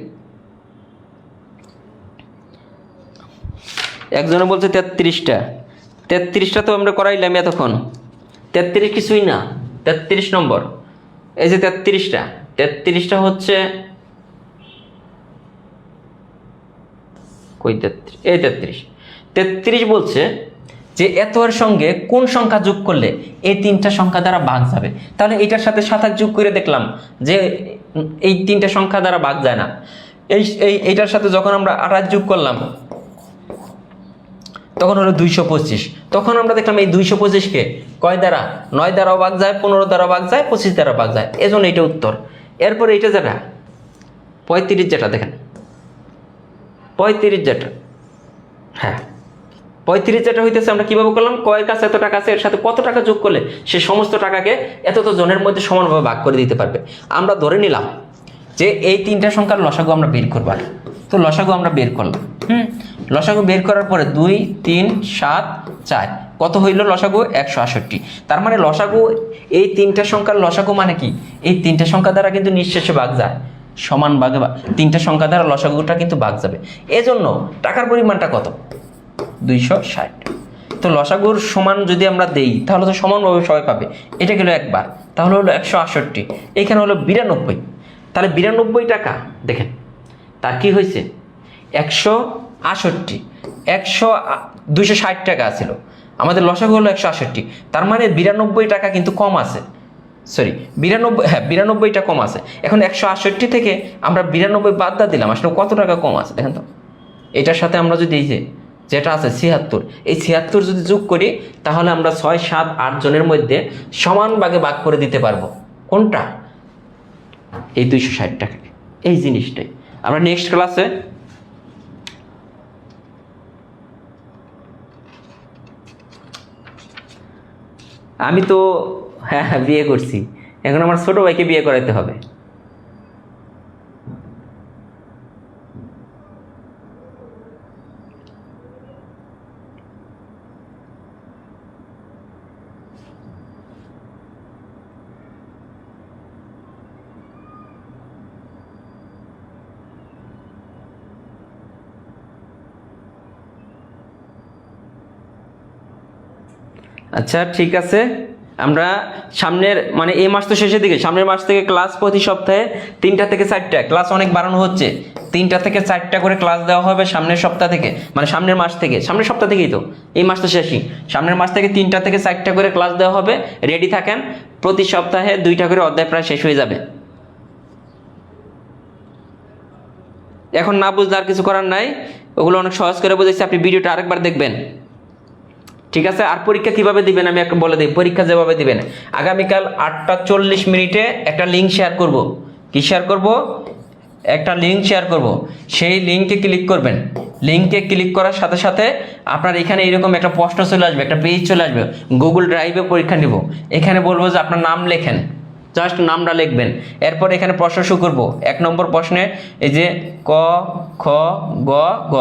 একজনে বলছে 33টা তো আমরা করাইলাম এতক্ষণ। 33 কিছুই না, 33 নম্বর। এই যে 33টা হচ্ছে কই 33, এই 33 বলছে যে এত এর সঙ্গে কোন সংখ্যা যোগ করলে এই 3টা সংখ্যা দ্বারা ভাগ যাবে। তাহলে এটার সাথে 27 যোগ করে দেখলাম যে এই 3টা সংখ্যা দ্বারা ভাগ যায় না। এইটার সাথে যখন আমরা 28 যোগ করলাম তখন হলো 225। তখন আমরা দেখলাম এই 225কে কয় দ্বারা, 9 দ্বারাও ভাগ যায়, 15 দ্বারা ভাগ যায়, 25 দ্বারা ভাগ যায়, এজন্য এটা উত্তর। এরপরে এটা যেটা 35 যেটা দেখেন, 35 যেটা, হ্যাঁ 35 যেটা হইতেছে আমরা কিভাবে করলাম, কয়ের কাছে এত টাকা আছে, এর সাথে কত টাকা যোগ করলে সে সমস্ত টাকাকে এত জনের মধ্যে সমানভাবে ভাগ করে দিতে পারবে। আমরা ধরে নিলাম যে এই 3টা সংখ্যার লসাগু আমরা বের করবার, তো লসাগু আমরা বের করলাম। লসাগু বের করার পরে 2, 3, 7, 4 কত হইল লসাগু 168। তার মানে লসাগু এই 3টা সংখ্যার লসাগু মানে কি, এই 3টা সংখ্যা দ্বারা কিন্তু নিঃশেষে ভাগ যায়, সমান ভাগে 3টা সংখ্যা দ্বারা লসাগুটা কিন্তু ভাগ যাবে। এজন্য টাকার পরিমাণটা কত 260। তো লসাগুর সমান যদি আমরা দেই তাহলে তো সমানভাবে সবাই পাবে। এটা গেল একবার, তাহলে হলো 168, এখানে হলো 92। তাহলে 92 টাকা দেখেন তার কি হয়েছে 168, 260 টাকা ছিল, আমাদের লসাগু হলো 168। তার মানে 92 টাকা কিন্তু কম আছে, সরি 92টা কম আছে। এখন 168 থেকে আমরা 92 বাদ দিলাম, আসলে কত টাকা কম আছে দেখেন তো। এটার সাথে আমরা যদি এই যেটা আছে 76, এই 76 যদি যোগ করি তাহলে আমরা 6, 7, 8 জনের মধ্যে সমান ভাগে ভাগ করে দিতে পারবো। কোনটা, এই 260 টাকা। এই জিনিসটাই আমরা নেক্সট ক্লাসে আমি তো হ্যাঁ বিয়ে করছি, এখন আমার ছোট ভাইকে বিয়ে করাইতে হবে। আচ্ছা ঠিক আছে, আমরা সামনের মানে এই মাস তো শেষের দিকে, সামনের মাস থেকে ক্লাস প্রতি সপ্তাহে 3টা থেকে 4টা ক্লাস অনেক বাড়ানো হচ্ছে। 3টা থেকে 4টা করে ক্লাস দেওয়া হবে সামনের সপ্তাহ থেকে, মানে সামনের মাস থেকে, সামনের সপ্তাহ থেকেই তো, এই মাস তো শেষই, সামনের মাস থেকে 3টা থেকে 4টা করে ক্লাস দেওয়া হবে। রেডি থাকেন, প্রতি সপ্তাহে 2টা করে অধ্যায় প্রায় শেষ হয়ে যাবে। এখন না বুঝলে আর কিছু করার নাই, ওগুলো অনেক সহজ করে বুঝেছি, আপনি ভিডিওটা আরেকবার দেখবেন। ঠিক আছে। আর পরীক্ষা কিভাবে দিবেন আমি একটা বলে দিই। পরীক্ষা যেভাবে দিবেন, আগামীকাল 8:40 একটা লিঙ্ক শেয়ার করব। কি শেয়ার করব? একটা লিঙ্ক শেয়ার করব। সেই লিঙ্কে ক্লিক করবেন। লিঙ্কে ক্লিক করার সাথে সাথে আপনার এখানে এরকম একটা প্রশ্ন চলে আসবে, একটা পেজ চলে আসবে। গুগল ড্রাইভে পরীক্ষা নিব, এখানে বলবো যে আপনার নাম লেখেন, জাস্ট নামটা লিখবেন। এরপর এখানে প্রশ্ন শুরু করবো। 1 নম্বর প্রশ্নে এই যে ক, খ, গ, ঘ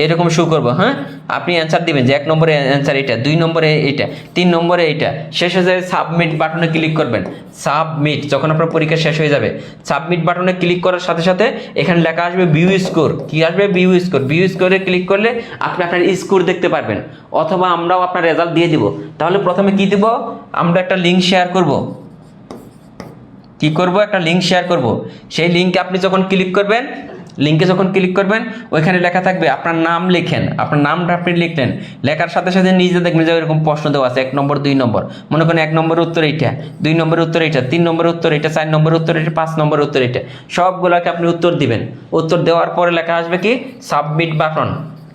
এরকম শুরু করবো। হ্যাঁ, আপনি অ্যান্সার দিবেন যে 1 নম্বরে অ্যান্সার এটা, 2 নম্বরে এইটা, 3 নম্বরে এইটা। শেষে যে সাবমিট বাটনে ক্লিক করবেন। সাবমিট, যখন আপনার পরীক্ষা শেষ হয়ে যাবে, সাবমিট বাটনে ক্লিক করার সাথে সাথে এখানে লেখা আসবে ভিউ স্কোর। কি আসবে? View score. ভিউ স্কোরে ক্লিক করলে আপনি আপনার স্কোর দেখতে পারবেন, অথবা আমরাও আপনার রেজাল্ট দিয়ে দিব। তাহলে প্রথমে কি দিব? আমরা একটা লিঙ্ক শেয়ার করব। কি করব? একটা লিঙ্ক শেয়ার করব। সেই লিঙ্কে আপনি যখন ক্লিক করবেন, লিঙ্কে যখন ক্লিক করবেন ওইখানে লেখা থাকবে আপনার নাম লেখেন। আপনার নামটা আপনি লিখলেন, লেখার সাথে সাথে নিজে দেখবেন যে এরকম প্রশ্ন দেওয়া আছে 1 নম্বর 2 নম্বর। মনে করেন 1 নম্বরের উত্তর এইটা, 2 নম্বরের উত্তর এইটা, 3 নম্বরের উত্তর এইটা, 4 নম্বরের উত্তর এইটা, 5 নম্বরের উত্তর এইটা। সবগুলোকে আপনি উত্তর দিবেন। উত্তর দেওয়ার পরে লেখা আসবে কি? Submit button.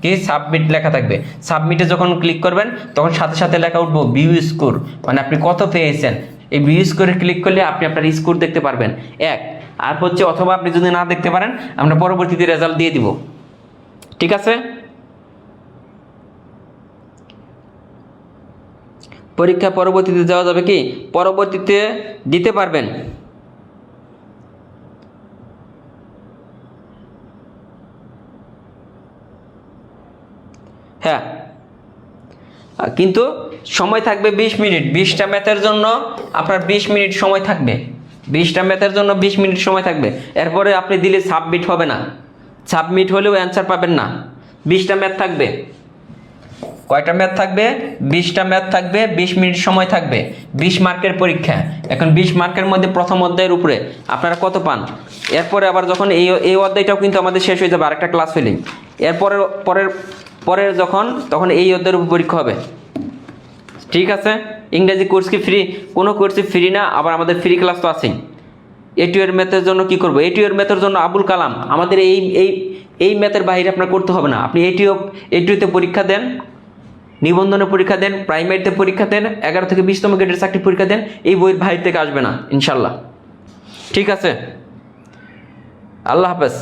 কি? সাবমিট লেখা থাকবে। সাবমিটে যখন ক্লিক করবেন তখন সাথে সাথে লেখা উঠবো ভিউ স্কোর, মানে আপনি কত পেয়েছেন। এই ভিউজ করে ক্লিক করলে আপনি আপনার স্কোর দেখতে পারবেন এক। আর হচ্ছে অথবা আপনি যদি না দেখতে পারেন আমরা পরবর্তীতে রেজাল্ট দিয়ে দিব, ঠিক আছে? পরীক্ষা পরবর্তীতে দেওয়া যাবে কি? পরবর্তীতে দিতে পারবেন। হ্যাঁ, কিন্তু সময় থাকবে 20 মিনিট। 20টা ম্যাথের জন্য আপনার 20 মিনিট সময় থাকবে। 20টা ম্যাথের জন্য 20 মিনিট সময় থাকবে। এরপরে আপনি দিলে সাবমিট হবে না, সাবমিট হলেও অ্যান্সার পাবেন না। 20টা ম্যাথ থাকবে। কয়টা ম্যাথ থাকবে? 20টা ম্যাথ থাকবে, 20 মিনিট সময় থাকবে, 20 মার্কের পরীক্ষা। এখন 20 মার্কের মধ্যে প্রথম অধ্যায়ের উপরে আপনারা কত পান? এরপরে আবার যখন এই অধ্যায়টাও কিন্তু আমাদের শেষ হয়ে যাবে, আরেকটা ক্লাস হইলেই এরপরের পরের পরের তখন এই অধ্যায়ের উপর পরীক্ষা হবে, ঠিক আছে? ইংরেজি কোর্স কি ফ্রি? কোনো কোর্সই ফ্রি না। আবার আমাদের ফ্রি ক্লাস তো আছেই। এটিও এর ম্যাথের জন্য কি করবো? এটিও এর ম্যাথের জন্য আবুল কালাম আমাদের এই ম্যাথের বাইরে আপনার করতে হবে না। আপনি এটিওতে পরীক্ষা দেন, নিবন্ধনে পরীক্ষা দেন, প্রাইমারিতে পরীক্ষা দেন, 11 থেকে 20তম গ্রেডের চাকরি পরীক্ষা দেন, এই বইয়ের বাইরে থেকে আসবে না ইনশাল্লাহ, ঠিক আছে? আল্লাহ হাফেজ।